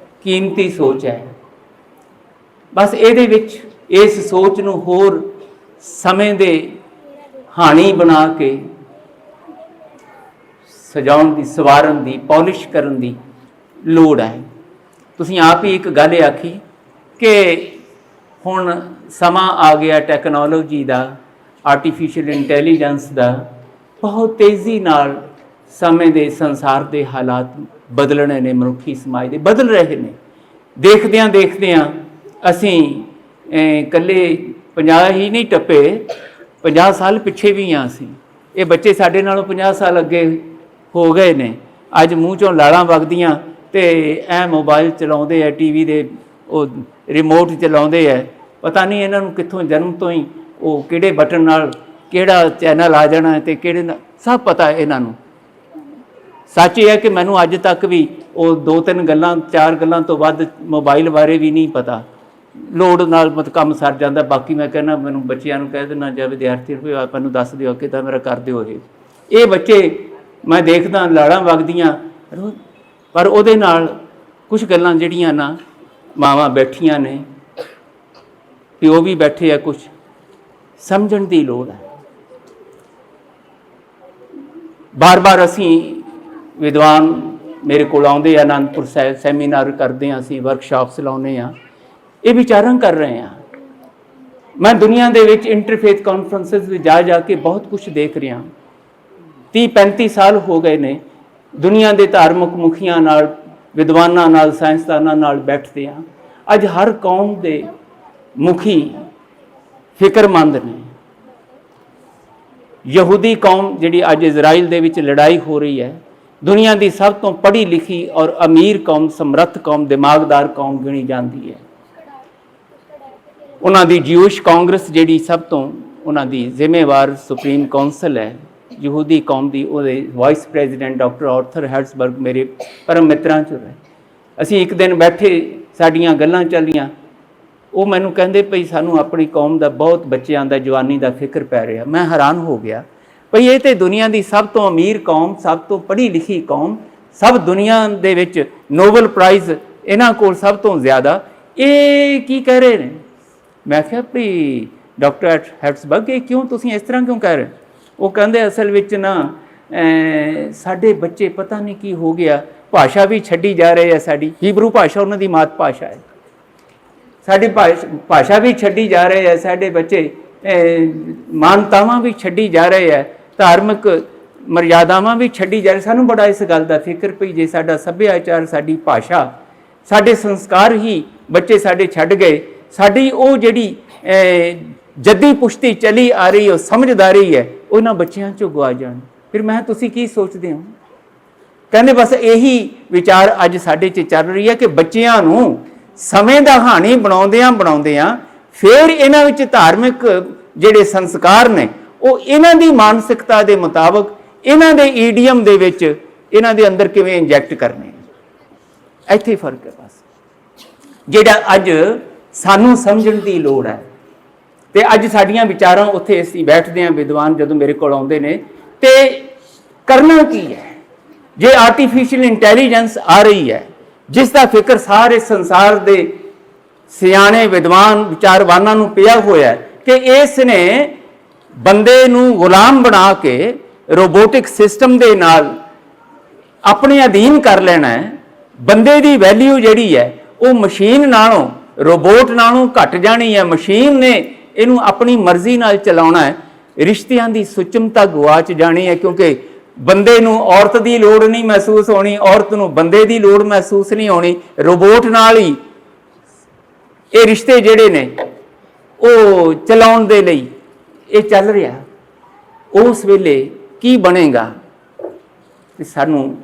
ਕੀਮਤੀ ਸੋਚ ਹੈ। ਬਸ ਇਹਦੇ ਵਿੱਚ ਇਸ ਸੋਚ ਨੂੰ ਹੋਰ ਸਮੇਂ ਦੇ ਹਾਣੀ ਬਣਾ ਕੇ ਸਜਾਉਣ ਦੀ, ਸਵਾਰਨ ਦੀ, ਪੋਲਿਸ਼ ਕਰਨ ਦੀ ਲੋੜ ਹੈ। ਤੁਸੀਂ ਆਪ ਹੀ ਇੱਕ ਗੱਲ ਆਖੀ ਕਿ ਹੁਣ ਸਮਾਂ ਆ ਗਿਆ ਟੈਕਨੋਲੋਜੀ ਦਾ, ਆਰਟੀਫਿਸ਼ੀਅਲ ਇੰਟੈਲੀਜੈਂਸ ਦਾ, ਬਹੁਤ ਤੇਜ਼ੀ ਨਾਲ ਸਮੇਂ ਦੇ ਸੰਸਾਰ ਦੇ ਹਾਲਾਤ ਬਦਲਣੇ ਨੇ, ਮਨੁੱਖੀ ਸਮਾਜ ਦੇ ਬਦਲ ਰਹੇ ਨੇ। ਦੇਖਦਿਆਂ ਦੇਖਦਿਆਂ ਅਸੀਂ ਇਕੱਲੇ 50 ਹੀ ਨਹੀਂ ਟੱਪੇ, 50 ਸਾਲ ਪਿੱਛੇ ਵੀ ਹਾਂ ਅਸੀਂ। ਇਹ ਬੱਚੇ ਸਾਡੇ ਨਾਲੋਂ 50 ਸਾਲ ਅੱਗੇ ਹੋ ਗਏ ਨੇ। ਅੱਜ ਮੂੰਹ 'ਚੋਂ ਲਾਲਾਂ ਵਗਦੀਆਂ ਤੇ ਐ ਮੋਬਾਈਲ ਚਲਾਉਂਦੇ ਆ, ਟੀਵੀ ਦੇ ਉਹ ਰਿਮੋਟ ਚਲਾਉਂਦੇ ਆ। ਪਤਾ ਨਹੀਂ ਇਹਨਾਂ ਨੂੰ ਕਿੱਥੋਂ ਜਨਮ ਤੋਂ ਹੀ ਉਹ ਕਿਹੜੇ ਬਟਨ ਨਾਲ ਕਿਹੜਾ ਚੈਨਲ ਆ ਜਾਣਾ ਤੇ ਕਿਹੜੇ ਨਾਲ, ਸਭ ਪਤਾ ਇਹਨਾਂ ਨੂੰ। ਸੱਚ ਇਹ ਹੈ ਕਿ ਮੈਨੂੰ ਅੱਜ ਤੱਕ ਵੀ ਉਹ 2-3 ਗੱਲਾਂ, 4 ਗੱਲਾਂ ਤੋਂ ਵੱਧ ਮੋਬਾਈਲ ਬਾਰੇ ਵੀ ਨਹੀਂ ਪਤਾ। ਲੋੜ ਨਾਲ ਮਤਲਬ ਕੰਮ ਸਰ ਜਾਂਦਾ। ਬਾਕੀ ਮੈਂ ਕਹਿੰਦਾ, ਮੈਨੂੰ ਬੱਚਿਆਂ ਨੂੰ ਕਹਿ ਦੇਣਾ ਜਾਂ ਵਿਦਿਆਰਥੀ ਨੂੰ, ਆਪਾਂ ਨੂੰ ਦੱਸ ਦਿਓ ਕਿ ਤਾਂ ਮੇਰਾ ਕਰ ਦਿਓ। ਇਹ ਬੱਚੇ ਮੈਂ ਦੇਖਦਾ ਲਾੜਾਂ ਵਗਦੀਆਂ, ਪਰ ਉਹਦੇ ਨਾਲ ਕੁਝ ਗੱਲਾਂ ਜਿਹੜੀਆਂ ਨਾ ਮਾਵਾਂ ਬੈਠੀਆਂ ਨੇ, ਪਿਓ ਵੀ ਬੈਠੇ ਆ, ਕੁਝ ਸਮਝਣ ਦੀ ਲੋੜ ਹੈ। ਬਾਰ-ਬਾਰ ਅਸੀਂ ਵਿਦਵਾਨ ਮੇਰੇ ਕੋਲ ਆਉਂਦੇ ਆ, ਅਨੰਦਪੁਰ ਸਾਹਿਬ ਸੈਮੀਨਾਰ ਕਰਦੇ ਹਾਂ, ਅਸੀਂ ਵਰਕਸ਼ਾਪਸ ਲਾਉਂਦੇ ਹਾਂ, ਇਹ ਵਿਚਾਰਾਂ ਕਰ ਰਹੇ ਹਾਂ। ਮੈਂ ਦੁਨੀਆ ਦੇ ਵਿੱਚ ਇੰਟਰਫੇਥ ਕਾਨਫਰੰਸਿਸ ਵਿੱਚ ਜਾ ਕੇ ਬਹੁਤ ਕੁਝ ਦੇਖ ਰਿਹਾ। 30-35 ਸਾਲ ਹੋ ਗਏ ਨੇ ਦੁਨੀਆ ਦੇ ਧਾਰਮਿਕ ਮੁਖੀਆਂ ਨਾਲ, ਵਿਦਵਾਨਾਂ ਨਾਲ, ਸਾਇੰਸਦਾਨਾਂ ਨਾਲ ਬੈਠਦੇ ਹਾਂ। ਅੱਜ ਹਰ ਕੌਮ ਦੇ ਮੁਖੀ ਫਿਕਰਮੰਦ ਨੇ। ਯਹੂਦੀ ਕੌਮ ਜਿਹੜੀ ਅੱਜ ਇਜ਼ਰਾਈਲ ਦੇ ਵਿੱਚ ਲੜਾਈ ਹੋ ਰਹੀ ਹੈ, ਦੁਨੀਆ ਦੀ ਸਭ ਤੋਂ ਪੜ੍ਹੀ ਲਿਖੀ ਔਰ ਅਮੀਰ ਕੌਮ, ਸਮਰੱਥ ਕੌਮ, ਦਿਮਾਗਦਾਰ ਕੌਮ ਗਿਣੀ ਜਾਂਦੀ ਹੈ। ਉਹਨਾਂ ਦੀ ਜਿਊਸ਼ ਕਾਂਗਰਸ ਜਿਹੜੀ ਸਭ ਤੋਂ ਉਹਨਾਂ ਦੀ ਜ਼ਿੰਮੇਵਾਰ ਸੁਪਰੀਮ ਕੌਂਸਲ ਹੈ, ਯਹੂਦੀ ਕੌਮ ਦੀ, ਉਹਦੇ ਵਾਈਸ ਪ੍ਰੈਜ਼ੀਡੈਂਟ ਡਾਕਟਰ ਆਰਥਰ ਹੈਟਜ਼ਬਰਗ ਮੇਰੇ ਪਰਮ ਮਿੱਤਰਾਂ 'ਚੋਂ ਰਹੇ। ਅਸੀਂ ਇੱਕ ਦਿਨ ਬੈਠੇ, ਸਾਡੀਆਂ ਗੱਲਾਂ ਚੱਲੀਆਂ। ਉਹ ਮੈਨੂੰ ਕਹਿੰਦੇ ਭਈ ਸਾਨੂੰ ਆਪਣੀ ਕੌਮ ਦਾ, ਬਹੁਤ ਬੱਚਿਆਂ ਦਾ, ਜਵਾਨੀ ਦਾ ਫਿਕਰ ਪੈ ਰਿਹਾ। ਮੈਂ ਹੈਰਾਨ ਹੋ ਗਿਆ ਭਈ ਇਹ ਤੇ ਦੁਨੀਆ ਦੀ ਸਭ ਤੋਂ ਅਮੀਰ ਕੌਮ, ਸਭ ਤੋਂ ਪੜ੍ਹੀ ਲਿਖੀ ਕੌਮ, ਸਭ ਦੁਨੀਆ ਦੇ ਵਿੱਚ ਨੋਬਲ ਪ੍ਰਾਈਜ਼ ਇਹਨਾਂ ਕੋਲ ਸਭ ਤੋਂ ਜ਼ਿਆਦਾ, ਇਹ ਕੀ ਕਹਿ ਰਹੇ ਨੇ? ਮੈਂ ਕਿਹਾ ਭਈ ਡਾਕਟਰ ਹੈਟਜ਼ਬਰਗ, ਇਹ ਕਿਉਂ, ਤੁਸੀਂ ਇਸ ਤਰ੍ਹਾਂ ਕਿਉਂ ਕਹਿ ਰਹੇ? ਉਹ ਕਹਿੰਦੇ ਅਸਲ ਵਿੱਚ ਨਾ ਸਾਡੇ ਬੱਚੇ ਪਤਾ ਨਹੀਂ ਕੀ ਹੋ ਗਿਆ, ਭਾਸ਼ਾ ਵੀ ਛੱਡੀ ਜਾ ਰਹੇ ਆ। ਸਾਡੀ ਹੀਬਰੂ ਭਾਸ਼ਾ ਉਹਨਾਂ ਦੀ ਮਾਤ ਭਾਸ਼ਾ ਹੈ, ਸਾਡੀ ਭਾਸ਼ਾ ਵੀ ਛੱਡੀ ਜਾ ਰਹੇ ਆ। ਸਾਡੇ ਬੱਚੇ ਮਾਨਤਾਵਾਂ ਵੀ ਛੱਡੀ ਜਾ ਰਹੇ ਆ, ਧਾਰਮਿਕ ਮਰਿਆਦਾਵਾਂ ਵੀ ਛੱਡੀ ਜਾ ਰਹੇ। ਸਾਨੂੰ ਬੜਾ ਇਸ ਗੱਲ ਦਾ ਫਿਕਰ ਪਈ, ਜੇ ਸਾਡਾ ਸੱਭਿਆਚਾਰ, ਸਾਡੀ ਭਾਸ਼ਾ, ਸਾਡੇ ਸੰਸਕਾਰ ਹੀ ਬੱਚੇ ਸਾਡੇ ਛੱਡ ਗਏ, ਸਾਡੀ ਉਹ ਜਿਹੜੀ ਜੱਦੀ ਪੁਸ਼ਤੀ ਚਲੀ ਆ ਰਹੀ, ਉਹ ਸਮਝਦਾਰੀ ਹੈ, ਉਹਨਾਂ ਬੱਚਿਆਂ 'ਚੋਂ ਗਵਾ ਜਾਣ। ਫਿਰ ਮੈਂ, ਤੁਸੀਂ ਕੀ ਸੋਚਦੇ ਹੋ? ਕਹਿੰਦੇ ਬਸ ਇਹੀ ਵਿਚਾਰ ਅੱਜ ਸਾਡੇ 'ਚ ਚੱਲ ਰਹੀ ਹੈ ਕਿ ਬੱਚਿਆਂ ਨੂੰ ਸਮੇਂ ਦਾ ਹਾਣੀ ਬਣਾਉਂਦਿਆਂ फिर इन्हां विच धार्मिक जिहड़े संस्कार ने वो इन्हां दी मानसिकता दे मुताबक इन्हां दे ईडीएम दे विच इन्हां दे अंदर किवें इंजैक्ट करने, ਇੱਥੇ फर्क है बस ਜਿਹੜਾ ਅੱਜ ਸਾਨੂੰ ਸਮਝਣ ਦੀ ਲੋੜ ਹੈ। ਤੇ ਅੱਜ ਸਾਡੀਆਂ ਵਿਚਾਰਾਂ ਉੱਥੇ ਅਸੀਂ ਬੈਠਦੇ ਹਾਂ, ਵਿਦਵਾਨ ਜਦੋਂ ਮੇਰੇ ਕੋਲ ਆਉਂਦੇ ਨੇ, ਤੇ ਕਰਨਾ ਕੀ ਹੈ ਜੇ ਆਰਟੀਫਿਸ਼ੀਅਲ ਇੰਟੈਲੀਜੈਂਸ ਆ ਰਹੀ ਹੈ ਜਿਸ ਦਾ ਫਿਕਰ ਸਾਰੇ ਸੰਸਾਰ ਦੇ ਸਿਆਣੇ ਵਿਦਵਾਨ ਵਿਚਾਰਵਾਨਾਂ ਨੂੰ ਪਿਆ ਹੋਇਆ ਕਿ ਇਸ ਨੇ ਬੰਦੇ ਨੂੰ ਗੁਲਾਮ ਬਣਾ ਕੇ ਰੋਬੋਟਿਕ ਸਿਸਟਮ ਦੇ ਨਾਲ ਆਪਣੇ ਅਧੀਨ ਕਰ ਲੈਣਾ ਹੈ। ਬੰਦੇ ਦੀ ਵੈਲਿਊ ਜਿਹੜੀ ਹੈ ਉਹ ਮਸ਼ੀਨ ਨਾਲੋਂ, ਰੋਬੋਟ ਨਾਲੋਂ ਘਟ ਜਾਣੀ ਹੈ। ਮਸ਼ੀਨ ਨੇ ਇਹਨੂੰ ਆਪਣੀ ਮਰਜ਼ੀ ਨਾਲ ਚਲਾਉਣਾ ਹੈ। ਰਿਸ਼ਤਿਆਂ ਦੀ ਸੁਚਮਤਾ ਗਵਾਚ ਜਾਣੀ ਹੈ ਕਿਉਂਕਿ ਬੰਦੇ ਨੂੰ ਔਰਤ ਦੀ ਲੋੜ ਨਹੀਂ ਮਹਿਸੂਸ ਹੋਣੀ, ਔਰਤ ਨੂੰ ਬੰਦੇ ਦੀ ਲੋੜ ਮਹਿਸੂਸ ਨਹੀਂ ਹੋਣੀ। ਰੋਬੋਟ ਨਾਲ ਹੀ ਇਹ ਰਿਸ਼ਤੇ ਜਿਹੜੇ ਨੇ ਉਹ ਚਲਾਉਣ ਦੇ ਲਈ ਇਹ ਚੱਲ ਰਿਹਾ। ਉਸ ਵੇਲੇ ਕੀ ਬਣੇਗਾ ਕਿ ਸਾਨੂੰ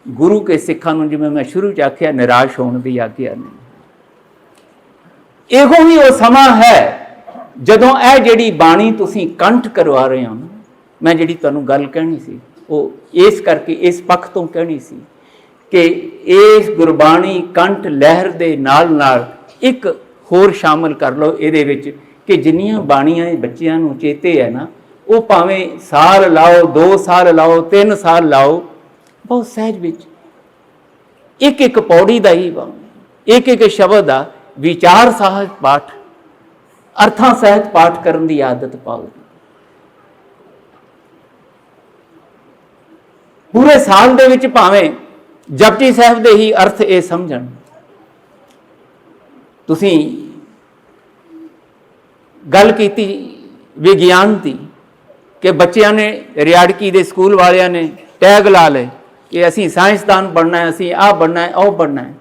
ਗੁਰੂ ਕੇ ਸਿੱਖਾਂ ਨੂੰ, ਜਿਵੇਂ ਮੈਂ ਸ਼ੁਰੂ 'ਚ ਆਖਿਆ, ਨਿਰਾਸ਼ ਹੋਣ ਦੀ ਆਗਿਆ ਨਹੀਂ। ਇਹੋ ਹੀ ਉਹ ਸਮਾਂ ਹੈ ਜਦੋਂ ਇਹ ਜਿਹੜੀ ਬਾਣੀ ਤੁਸੀਂ ਕੰਠ ਕਰਵਾ ਰਹੇ ਹੋ ਨਾ, ਮੈਂ ਜਿਹੜੀ ਤੁਹਾਨੂੰ ਗੱਲ ਕਹਿਣੀ ਸੀ ਉਹ ਇਸ ਕਰਕੇ, ਇਸ ਪੱਖ ਤੋਂ ਕਹਿਣੀ ਸੀ ਕਿ ਇਸ ਗੁਰਬਾਣੀ ਕੰਠ ਲਹਿਰ ਦੇ ਨਾਲ ਨਾਲ ਇੱਕ ਹੋਰ ਸ਼ਾਮਲ ਕਰ ਲਓ ਇਹਦੇ ਵਿੱਚ ਕਿ ਜਿੰਨੀਆਂ ਬਾਣੀਆਂ ਬੱਚਿਆਂ ਨੂੰ ਚੇਤੇ ਹੈ ਨਾ, ਉਹ ਭਾਵੇਂ ਸਾਲ ਲਾਓ, 2 ਸਾਲ ਲਾਓ, 3 ਸਾਲ ਲਾਓ, ਬਹੁਤ ਸਹਿਜ ਵਿੱਚ ਇੱਕ ਇੱਕ ਪੌੜੀ ਦਾ ਹੀ, ਇੱਕ ਇੱਕ ਸ਼ਬਦ ਦਾ ਵਿਚਾਰ ਸਹਿਜ ਪਾਠ, ਅਰਥਾਂ ਸਹਿਤ ਪਾਠ ਕਰਨ ਦੀ ਆਦਤ ਪਾਓ। ਪੂਰੇ ਸਾਲ ਦੇ ਵਿੱਚ ਭਾਵੇਂ ਜਪਜੀ ਸਾਹਿਬ ਦੇ ਹੀ ਅਰਥ ਇਹ ਸਮਝਣ। ਤੁਸੀਂ ਗੱਲ ਕੀਤੀ ਵਿਗਿਆਨ ਦੀ ਕਿ ਬੱਚਿਆਂ ਨੇ, ਰਿਆੜਕੀ ਦੇ ਸਕੂਲ ਵਾਲਿਆਂ ਨੇ ਟੈਗ ਲਾ ਲਏ ਕਿ ਅਸੀਂ ਸਾਇੰਸਦਾਨ ਬਣਨਾ ਹੈ, ਅਸੀਂ ਆਹ ਬਣਨਾ ਹੈ, ਉਹ ਬਣਨਾ ਹੈ।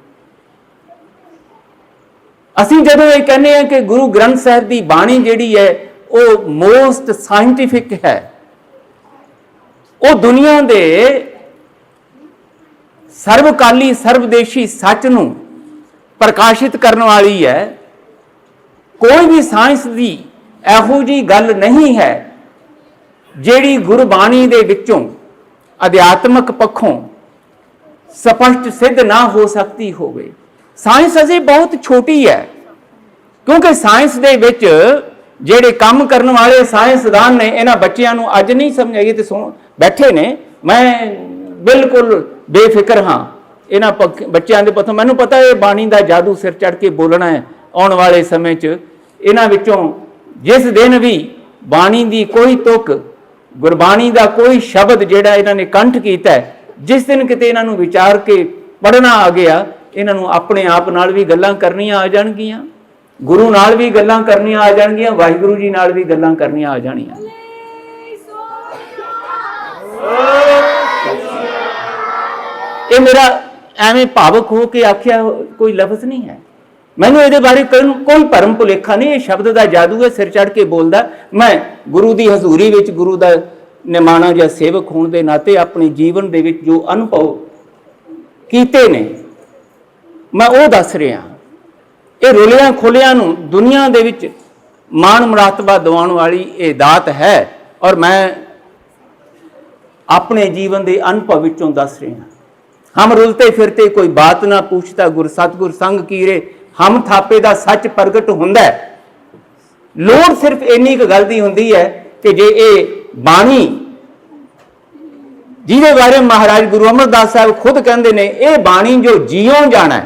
ਅਸੀਂ ਜਦੋਂ ਇਹ ਕਹਿੰਦੇ ਹਾਂ ਕਿ ਗੁਰੂ ਗ੍ਰੰਥ ਸਾਹਿਬ ਦੀ ਬਾਣੀ ਜਿਹੜੀ ਹੈ ਉਹ ਮੋਸਟ ਸਾਇੰਟੀਫਿਕ ਹੈ, ਉਹ ਦੁਨੀਆ ਦੇ ਸਰਵਕਾਲੀ ਸਰਵਦੇਸ਼ੀ ਸੱਚ ਨੂੰ ਪ੍ਰਕਾਸ਼ਿਤ ਕਰਨ ਵਾਲੀ ਹੈ। ਕੋਈ ਵੀ ਸਾਇੰਸ ਦੀ ਇਹੋ ਜਿਹੀ ਗੱਲ ਨਹੀਂ ਹੈ ਜਿਹੜੀ ਗੁਰਬਾਣੀ ਦੇ ਵਿੱਚੋਂ ਅਧਿਆਤਮਕ ਪੱਖੋਂ ਸਪਸ਼ਟ ਸਿੱਧ ਨਾ ਹੋ ਸਕਦੀ ਹੋਵੇ। ਸਾਇੰਸ ਅਜੇ ਬਹੁਤ ਛੋਟੀ ਹੈ ਕਿਉਂਕਿ ਸਾਇੰਸ ਦੇ ਵਿੱਚ ਜਿਹੜੇ ਕੰਮ ਕਰਨ ਵਾਲੇ ਸਾਇੰਸਦਾਨ ਨੇ ਇਹਨਾਂ ਬੱਚਿਆਂ ਨੂੰ ਅੱਜ ਨਹੀਂ ਸਮਝ ਆਈ ਤੇ ਬੈਠੇ ਨੇ। ਮੈਂ ਬਿਲਕੁਲ ਬੇਫਿਕਰ ਹਾਂ ਇਹਨਾਂ ਬੱਚਿਆਂ ਦੇ ਪੱਖੋਂ। ਮੈਨੂੰ ਪਤਾ ਇਹ ਬਾਣੀ ਦਾ ਜਾਦੂ ਸਿਰ ਚੜ੍ਹ ਕੇ ਬੋਲਣਾ ਹੈ ਆਉਣ ਵਾਲੇ ਸਮੇਂ 'ਚ। ਇਹਨਾਂ ਵਿੱਚੋਂ ਜਿਸ ਦਿਨ ਵੀ ਬਾਣੀ ਦੀ ਕੋਈ ਤੁਕ, ਗੁਰਬਾਣੀ ਦਾ ਕੋਈ ਸ਼ਬਦ ਜਿਹੜਾ ਇਹਨਾਂ ਨੇ ਕੰਠ ਕੀਤਾ, ਜਿਸ ਦਿਨ ਕਿਤੇ ਇਹਨਾਂ ਨੂੰ ਵਿਚਾਰ ਕੇ ਪੜ੍ਹਨਾ ਆ ਗਿਆ, ਇਹਨਾਂ ਨੂੰ ਆਪਣੇ ਆਪ ਨਾਲ ਵੀ ਗੱਲਾਂ ਕਰਨੀਆਂ ਆ ਜਾਣਗੀਆਂ, ਗੁਰੂ ਨਾਲ ਵੀ ਗੱਲਾਂ ਕਰਨੀਆਂ ਆ ਜਾਣਗੀਆਂ, ਵਾਹਿਗੁਰੂ ਜੀ ਨਾਲ ਵੀ ਗੱਲਾਂ ਕਰਨੀਆਂ ਆ ਜਾਣੀਆਂ। ਇਹ ਮੇਰਾ ਐਵੇਂ ਭਾਵਕ ਹੋ ਕੇ ਆਖਿਆ ਕੋਈ ਲਫ਼ਜ਼ ਨਹੀਂ ਹੈ। ਮੈਨੂੰ ਇਹਦੇ ਬਾਰੇ ਕੋਈ ਭਰਮ ਭੁਲੇਖਾ ਨਹੀਂ। ਇਹ ਸ਼ਬਦ ਦਾ ਜਾਦੂ ਹੈ, ਸਿਰ ਚੜ੍ਹ ਕੇ ਬੋਲਦਾ। ਮੈਂ ਗੁਰੂ ਦੀ ਹਜ਼ੂਰੀ ਵਿੱਚ ਗੁਰੂ ਦਾ ਨਿਮਾਣਾ ਜਾਂ ਸੇਵਕ ਹੋਣ ਦੇ ਨਾਤੇ ਆਪਣੇ ਜੀਵਨ ਦੇ ਵਿੱਚ ਜੋ ਅਨੁਭਵ ਕੀਤੇ ਨੇ ਮੈਂ ਉਹ ਦੱਸ ਰਿਹਾ। ਇਹ ਰੁਲਿਆਂ ਖੋਲਿਆਂ ਨੂੰ ਦੁਨੀਆ ਦੇ ਵਿੱਚ ਮਾਣ ਮਰਾਤਬਾ ਦਿਵਾਉਣ ਵਾਲੀ ਇਹ ਦਾਤ ਹੈ ਔਰ ਮੈਂ ਆਪਣੇ ਜੀਵਨ ਦੇ ਅਨੁਭਵ ਵਿੱਚੋਂ ਦੱਸ ਰਿਹਾ। ਹਮ ਰੁਲਤੇ ਫਿਰਤੇ ਕੋਈ ਬਾਤ ਨਾ ਪੁੱਛਤਾ, ਗੁਰ ਸਤਿਗੁਰ ਸੰਗ ਕੀਰੇ ਹਮ ਥਾਪੇ ਦਾ ਸੱਚ ਪ੍ਰਗਟ ਹੁੰਦਾ। ਲੋੜ ਸਿਰਫ ਇੰਨੀ ਕੁ ਗੱਲ ਦੀ ਹੁੰਦੀ ਹੈ ਕਿ ਜੇ ਇਹ ਬਾਣੀ ਜਿਹਦੇ ਬਾਰੇ ਮਹਾਰਾਜ ਗੁਰੂ ਅਮਰਦਾਸ ਸਾਹਿਬ ਖੁਦ ਕਹਿੰਦੇ ਨੇ, ਇਹ ਬਾਣੀ ਜੋ ਜੀਉ ਜਾਣਾ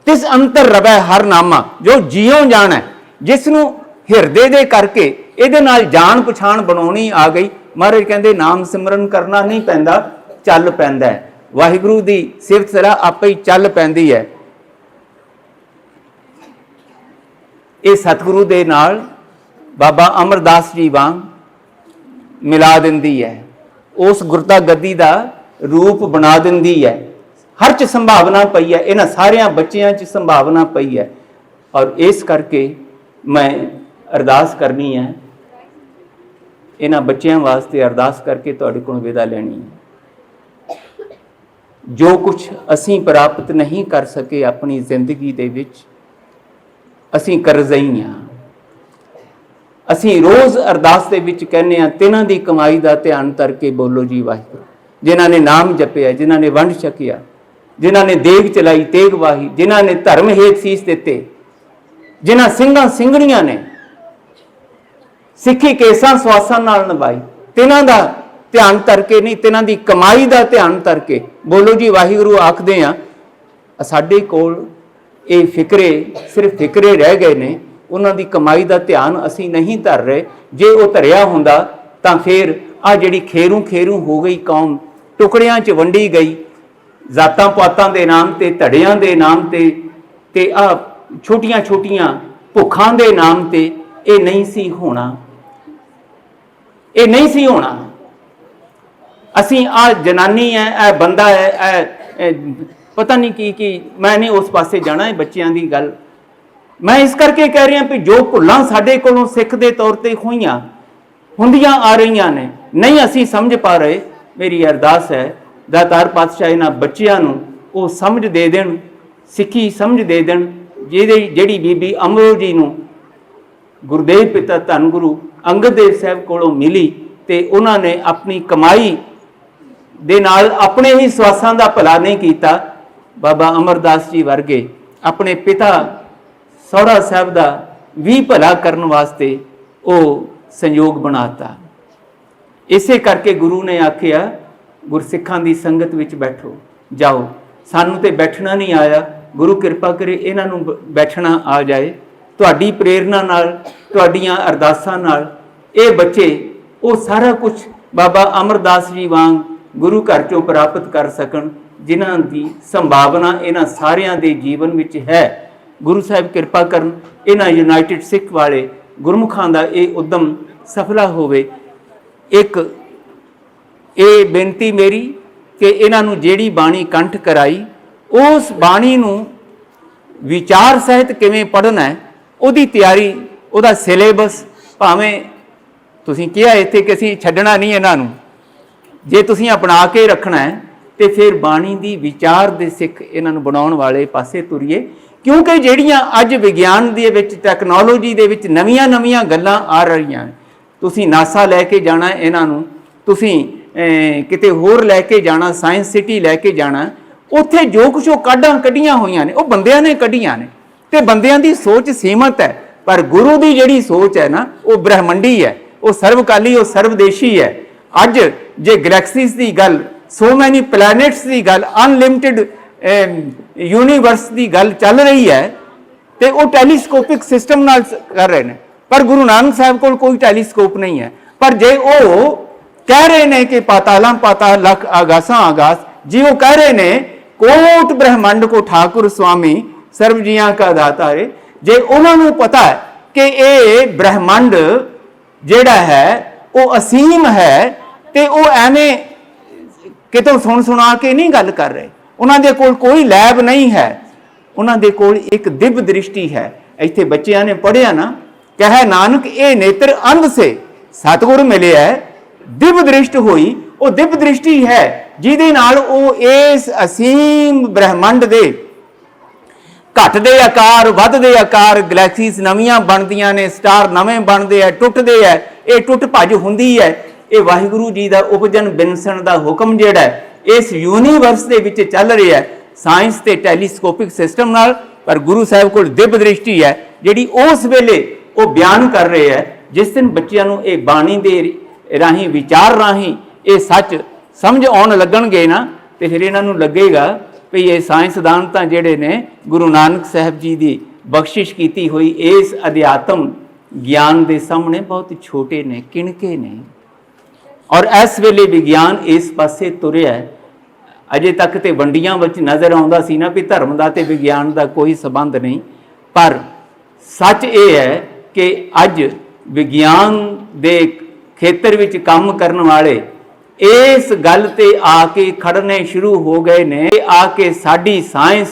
ਤਿਸ ਅੰਤਰ ਰਵੈ ਹਰ ਨਾਮਾ, ਜੋ ਜੀਉ ਜਾਣਾ, ਜਿਸ ਨੂੰ ਹਿਰਦੇ ਦੇ ਕਰਕੇ ਇਹਦੇ ਨਾਲ ਜਾਣ ਪਛਾਣ ਬਣਾਉਣੀ ਆ ਗਈ। ਮਹਾਰਾਜ ਕਹਿੰਦੇ ਨਾਮ ਸਿਮਰਨ ਕਰਨਾ ਨਹੀਂ ਪੈਂਦਾ, ਚੱਲ ਪੈਂਦਾ। ਵਾਹਿਗੁਰੂ ਦੀ ਸਿਫਤ ਸਲਾਹ ਆਪੇ ਹੀ ਚੱਲ ਪੈਂਦੀ ਹੈ। ਇਹ ਸਤਿਗੁਰੂ ਦੇ ਨਾਲ ਬਾਬਾ ਅਮਰਦਾਸ ਜੀ ਵਾਂਗ ਮਿਲਾ ਦਿੰਦੀ ਹੈ, ਉਸ ਗੁਰਤਾ ਗੱਦੀ ਦਾ ਰੂਪ ਬਣਾ ਦਿੰਦੀ ਹੈ। ਹਰ 'ਚ ਸੰਭਾਵਨਾ ਪਈ ਹੈ, ਇਹਨਾਂ ਸਾਰਿਆਂ ਬੱਚਿਆਂ 'ਚ ਸੰਭਾਵਨਾ ਪਈ ਹੈ। ਔਰ ਇਸ ਕਰਕੇ ਮੈਂ ਅਰਦਾਸ ਕਰਨੀ ਹੈ, ਇਹਨਾਂ ਬੱਚਿਆਂ ਵਾਸਤੇ ਅਰਦਾਸ ਕਰਕੇ ਤੁਹਾਡੇ ਕੋਲ ਵਿਦਾ ਲੈਣੀ ਹੈ। ਜੋ ਕੁਝ ਅਸੀਂ ਪ੍ਰਾਪਤ ਨਹੀਂ ਕਰ ਸਕੇ ਆਪਣੀ ਜ਼ਿੰਦਗੀ ਦੇ ਵਿੱਚ, ਅਸੀਂ ਕਰਜ਼ਈ ਹਾਂ। ਅਸੀਂ ਰੋਜ਼ ਅਰਦਾਸ ਦੇ ਵਿੱਚ ਕਹਿੰਦੇ ਹਾਂ, ਤਿਨਾਂ ਦੀ ਕਮਾਈ ਦਾ ਧਿਆਨ ਕਰਕੇ ਬੋਲੋ ਜੀ ਵਾਹਿਗੁਰੂ। ਜਿਨ੍ਹਾਂ ਨੇ ਨਾਮ ਜਪਿਆ, ਜਿਨ੍ਹਾਂ ਨੇ ਵੰਡ ਛਕਿਆ, ਜਿਨ੍ਹਾਂ ਨੇ ਦੇਗ ਚਲਾਈ, ਤੇਗ ਵਾਹੀ, ਜਿਨ੍ਹਾਂ ਨੇ ਧਰਮ ਹੇਤ ਸੀਸ ਦਿੱਤੇ, ਜਿਨ੍ਹਾਂ ਸਿੰਘਾਂ ਸਿੰਘਣੀਆਂ ਨੇ ਸਿੱਖੀ ਕੇਸਾਂ ਸਵਾਸਾਂ ਨਾਲ ਨਿਭਾਈ, ਤਿਨਾਂ ਦਾ ਧਿਆਨ ਕਰਕੇ ਨਹੀਂ, ਤਿਨਾਂ ਦੀ ਕਮਾਈ ਦਾ ਧਿਆਨ ਕਰਕੇ ਬੋਲੋ ਜੀ ਵਾਹਿਗੁਰੂ ਆਖਦੇ ਆ। ਸਾਡੇ ਕੋਲ ਇਹ ਫਿਕਰੇ ਸਿਰਫ ਫਿਕਰੇ ਰਹਿ ਗਏ ਨੇ, ਉਹਨਾਂ ਦੀ ਕਮਾਈ ਦਾ ਧਿਆਨ ਅਸੀਂ ਨਹੀਂ ਧਰ ਰਹੇ। ਜੇ ਉਹ ਧਰਿਆ ਹੁੰਦਾ ਤਾਂ ਫਿਰ ਆ ਜਿਹੜੀ ਖੇਰੂ ਖੇਰੂ ਹੋ ਗਈ ਕੌਮ, ਟੁਕੜਿਆਂ 'ਚ ਵੰਡੀ ਗਈ, ਜ਼ਾਤਾਂ ਪਾਤਾਂ ਦੇ ਨਾਮ ਤੇ, ਧੜਿਆਂ ਦੇ ਨਾਮ ਤੇ ਆ ਛੋਟੀਆਂ ਛੋਟੀਆਂ ਭੁੱਖਾਂ ਦੇ ਨਾਮ ਤੇ, ਇਹ ਨਹੀਂ ਸੀ ਹੋਣਾ, ਇਹ ਨਹੀਂ ਸੀ ਹੋਣਾ। ਅਸੀਂ ਆ ਜਨਾਨੀ ਹੈ, ਇਹ ਬੰਦਾ ਹੈ, ਇਹ ਪਤਾ ਨਹੀਂ ਕੀ ਮੈਂ ਨਹੀਂ ਉਸ ਪਾਸੇ ਜਾਣਾ, ਇਹ ਬੱਚਿਆਂ ਦੀ ਗੱਲ ਮੈਂ ਇਸ ਕਰਕੇ ਕਹਿ ਰਿਹਾ ਵੀ ਜੋ ਭੁੱਲਾਂ ਸਾਡੇ ਕੋਲੋਂ ਸਿੱਖ ਦੇ ਤੌਰ ਤੇ ਹੋਈਆਂ ਹੁੰਦੀਆਂ ਆ ਰਹੀਆਂ ਨੇ, ਨਹੀਂ ਅਸੀਂ ਸਮਝ ਪਾ ਰਹੇ। ਮੇਰੀ ਅਰਦਾਸ ਹੈ ਦਾਤਾਰ ਪਾਤਸ਼ਾਹ ਇਹਨਾਂ ਬੱਚਿਆਂ ਨੂੰ ਉਹ ਸਮਝ ਦੇ ਦੇਣ, ਸਿੱਖੀ ਸਮਝ ਦੇ ਦੇਣ, ਜਿਹੜੀ ਬੀਬੀ ਅਮਰੋ ਜੀ ਨੂੰ ਗੁਰਦੇਵ ਪਿਤਾ ਧੰਨ ਗੁਰੂ ਅੰਗਦ ਦੇਵ ਸਾਹਿਬ ਕੋਲੋਂ ਮਿਲੀ ਤੇ ਉਹਨਾਂ ਨੇ ਆਪਣੀ ਕਮਾਈ ਦੇ ਨਾਲ ਆਪਣੇ ਹੀ ਸਵਾਸਾਂ ਦਾ ਭਲਾ ਨਹੀਂ ਕੀਤਾ, ਬਾਬਾ ਅਮਰਦਾਸ ਜੀ ਵਰਗੇ ਆਪਣੇ ਪਿਤਾ ਸਹੁਰਾ ਸਾਹਿਬ ਦਾ ਵੀ ਭਲਾ ਕਰਨ ਵਾਸਤੇ ਉਹ ਸੰਯੋਗ ਬਣਾਤਾ। ਇਸੇ ਕਰਕੇ ਗੁਰੂ ਨੇ ਆਖਿਆ ਗੁਰਸਿੱਖਾਂ ਦੀ ਸੰਗਤ ਵਿੱਚ ਬੈਠੋ, ਜਾਓ। ਸਾਨੂੰ ਤੇ ਬੈਠਣਾ ਨਹੀਂ ਆਇਆ, ਗੁਰੂ ਕਿਰਪਾ ਕਰੇ ਇਹਨਾਂ ਨੂੰ ਬੈਠਣਾ ਆ ਜਾਏ। ਤੁਹਾਡੀ ਪ੍ਰੇਰਨਾ ਨਾਲ, ਤੁਹਾਡੀਆਂ ਅਰਦਾਸਾਂ ਨਾਲ ਇਹ ਬੱਚੇ ਉਹ ਸਾਰਾ ਕੁਝ ਬਾਬਾ ਅਮਰਦਾਸ ਜੀ ਵਾਂਗ ਗੁਰੂ ਘਰ ਚੋਂ ਪ੍ਰਾਪਤ ਕਰ ਸਕਣ, ਜਿਨ੍ਹਾਂ ਦੀ ਸੰਭਾਵਨਾ ਇਹਨਾਂ ਸਾਰਿਆਂ ਦੇ ਜੀਵਨ ਵਿੱਚ ਹੈ। ਗੁਰੂ ਸਾਹਿਬ ਕਿਰਪਾ ਕਰਨ, ਇਹਨਾਂ ਯੂਨਾਈਟਿਡ ਸਿੱਖ ਵਾਲੇ ਗੁਰਮੁਖਾਂ ਦਾ ਇਹ ਉਦਮ ਸਫਲਾ ਹੋਵੇ। ਇੱਕ ਇਹ ਬੇਨਤੀ ਮੇਰੀ ਕਿ ਇਹਨਾਂ ਨੂੰ ਜਿਹੜੀ ਬਾਣੀ ਕੰਠ ਕਰਾਈ, ਉਸ ਬਾਣੀ ਨੂੰ ਵਿਚਾਰ ਸਹਿਤ ਕਿਵੇਂ ਪੜ੍ਹਨਾ ਹੈ, ਉਹਦੀ ਤਿਆਰੀ, ਉਹਦਾ ਸਿਲੇਬਸ, ਭਾਵੇਂ ਤੁਸੀਂ ਕਿਹਾ ਇੱਥੇ ਕਿ ਅਸੀਂ ਛੱਡਣਾ ਨਹੀਂ ਇਹਨਾਂ ਨੂੰ, ਜੇ ਤੁਸੀਂ ਅਪਣਾ ਕੇ ਰੱਖਣਾ ਹੈ ਤੇ ਫਿਰ ਬਾਣੀ ਦੀ ਵਿਚਾਰ ਦੇ ਸਿੱਖ ਇਹਨਾਂ ਨੂੰ ਬਣਾਉਣ ਵਾਲੇ ਪਾਸੇ ਤੁਰੀਏ। ਕਿਉਂਕਿ ਜਿਹੜੀਆਂ ਅੱਜ ਵਿਗਿਆਨ ਦੇ ਵਿੱਚ, ਟੈਕਨੋਲੋਜੀ ਦੇ ਵਿੱਚ ਨਵੀਆਂ ਗੱਲਾਂ ਆ ਰਹੀਆਂ, ਤੁਸੀਂ ਨਾਸਾ ਲੈ ਕੇ ਜਾਣਾ ਇਹਨਾਂ ਨੂੰ, ਤੁਸੀਂ ਕਿਤੇ ਹੋਰ ਲੈ ਕੇ ਜਾਣਾ, ਸਾਇੰਸ ਸਿਟੀ ਲੈ ਕੇ ਜਾਣਾ, ਉੱਥੇ ਜੋ ਕੁਛ ਉਹ ਕਾਢਾਂ ਕੱਢੀਆਂ ਹੋਈਆਂ ਨੇ ਉਹ ਬੰਦਿਆਂ ਨੇ ਕੱਢੀਆਂ ਨੇ, ਤੇ ਬੰਦਿਆਂ ਦੀ ਸੋਚ ਸੀਮਤ ਹੈ। ਪਰ ਗੁਰੂ ਦੀ ਜਿਹੜੀ ਸੋਚ ਹੈ ਨਾ, ਉਹ ਬ੍ਰਹਮੰਡੀ ਹੈ, ਉਹ ਸਰਵਕਾਲੀ, ਉਹ ਸਰਵਦੇਸ਼ੀ ਹੈ। ਅੱਜ ਜੇ ਗੈਲੈਕਸੀਜ਼ ਦੀ ਗੱਲ, ਸੋ ਮੈਨੀ ਪਲੈਨਟਸ ਦੀ ਗੱਲ, ਅਨਲਿਮਿਟਿਡ ਯੂਨੀਵਰਸ ਦੀ ਗੱਲ ਚੱਲ ਰਹੀ ਹੈ ਤੇ ਉਹ ਟੈਲੀਸਕੋਪਿਕ ਸਿਸਟਮ ਨਾਲ ਕਰ ਰਹੇ ਨੇ। ਪਰ ਗੁਰੂ ਨਾਨਕ ਸਾਹਿਬ ਕੋਲ ਕੋਈ ਟੈਲੀਸਕੋਪ ਨਹੀਂ ਹੈ। ਪਰ ਜੇ ਉਹ ਕਹਿ ਰਹੇ ਨੇ ਕਿ ਪਾਤਾਲਾਂ ਪਾਤਾਲ ਲੱਖ ਆਗਾਸਾਂ ਆਗਾਸ, ਜੀ ਉਹ ਕਹਿ ਰਹੇ ਨੇ ਕੋਟ ਬ੍ਰਹਮੰਡ ਕੋ ਠਾਕੁਰ ਸੁਆਮੀ ਸਰਬ ਜੀਆਂ ਕਾ ਦਾਤਾ ਰੇ, ਜੇ ਉਹਨਾਂ ਨੂੰ ਪਤਾ ਹੈ ਕਿ ਇਹ ਬ੍ਰਹਮੰਡ ਜਿਹੜਾ ਹੈ ਉਹ ਅਸੀਮ ਹੈ ਤੇ ਉਹ ਐਵੇਂ ਕਿਤੋਂ ਸੁਣਾ ਕੇ ਨਹੀਂ ਗੱਲ ਕਰ ਰਹੇ। ਉਹਨਾਂ ਦੇ ਕੋਲ ਕੋਈ ਲੈਬ ਨਹੀਂ ਹੈ, ਉਹਨਾਂ ਦੇ ਕੋਲ ਇੱਕ ਦਿਵ ਦ੍ਰਿਸ਼ਟੀ ਹੈ। ਇੱਥੇ ਬੱਚਿਆਂ ਨੇ ਪੜ੍ਹਿਆ ਨਾ, ਕਹੇ ਨਾਨਕ ਇਹ ਨੇਤਰ ਅੰਧ ਸੇ ਸਤਿਗੁਰ ਮਿਲਿਆ, ਦਿਵ ਦ੍ਰਿਸ਼ਟ ਹੋਈ। ਉਹ ਦਿਵ ਦ੍ਰਿਸ਼ਟੀ ਹੈ ਜਿਹਦੇ ਨਾਲ ਉਹ ਇਸ ਅਸੀਮ ਬ੍ਰਹਮੰਡ ਦੇ ਘਟਦੇ ਆਕਾਰ, ਵੱਧਦੇ ਆਕਾਰ, ਗੈਲੈਕਸੀਜ਼ ਨਵੀਆਂ ਬਣਦੀਆਂ ਨੇ, ਸਟਾਰ ਨਵੇਂ ਬਣਦੇ ਆ, ਟੁੱਟਦੇ ਆ, ਇਹ ਟੁੱਟ ਭੱਜ ਹੁੰਦੀ ਹੈ। ਇਹ ਵਾਹਿਗੁਰੂ ਜੀ ਦਾ ਉਪਜਨ ਬਿਨਸਣ ਦਾ ਹੁਕਮ ਜਿਹੜਾ ਹੈ ਇਸ ਯੂਨੀਵਰਸ ਦੇ ਵਿੱਚ ਚੱਲ ਰਿਹਾ ਹੈ, ਸਾਇੰਸ ਤੇ ਟੈਲੀਸਕੋਪਿਕ ਸਿਸਟਮ ਨਾਲ। ਪਰ ਗੁਰੂ ਸਾਹਿਬ ਕੋਲ ਦਿਵ ਦ੍ਰਿਸ਼ਟੀ ਹੈ ਜਿਹੜੀ ਉਸ ਵੇਲੇ ਉਹ ਬਿਆਨ ਕਰ ਰਹੇ ਹੈ। ਜਿਸ ਦਿਨ ਬੱਚਿਆਂ ਨੂੰ ਇਹ ਬਾਣੀ ਦੇ ਰਾਹੀਂ, ਵਿਚਾਰ ਰਾਹੀਂ ਇਹ ਸੱਚ ਸਮਝ ਆਉਣ ਲੱਗਣਗੇ ਨਾ, ਤੇ ਫਿਰ ਇਹਨਾਂ ਨੂੰ ਲੱਗੇਗਾ ਵੀ ਇਹ ਸਾਇੰਸਦਾਨ ਤਾਂ ਜਿਹੜੇ ਨੇ ਗੁਰੂ ਨਾਨਕ ਸਾਹਿਬ ਜੀ ਦੀ ਬਖਸ਼ਿਸ਼ ਕੀਤੀ ਹੋਈ ਇਸ ਅਧਿਆਤਮ ਗਿਆਨ ਦੇ ਸਾਹਮਣੇ ਬਹੁਤ ਛੋਟੇ ਨੇ, ਕਿਣਕੇ ਨੇ। ਔਰ ਇਸ ਵੇਲੇ ਵਿਗਿਆਨ ਇਸ ਪਾਸੇ ਤੁਰਿਆ ਹੈ। ਅਜੇ ਤੱਕ ਤੇ ਵੰਡੀਆਂ ਵਿੱਚ ਨਜ਼ਰ ਆਉਂਦਾ ਸੀ ਨਾ ਵੀ ਧਰਮ ਦਾ ਤੇ ਵਿਗਿਆਨ ਦਾ ਕੋਈ ਸੰਬੰਧ ਨਹੀਂ, ਪਰ ਸੱਚ ਇਹ ਹੈ ਕਿ ਅੱਜ ਵਿਗਿਆਨ ਦੇ ਖੇਤਰ ਵਿੱਚ ਕੰਮ ਕਰਨ ਵਾਲੇ ਇਸ ਗੱਲ ਤੇ ਆ ਕੇ ਖੜਨੇ ਸ਼ੁਰੂ ਹੋ ਗਏ ਨੇ। ਆ ਕੇ ਸਾਡੀ ਸਾਇੰਸ,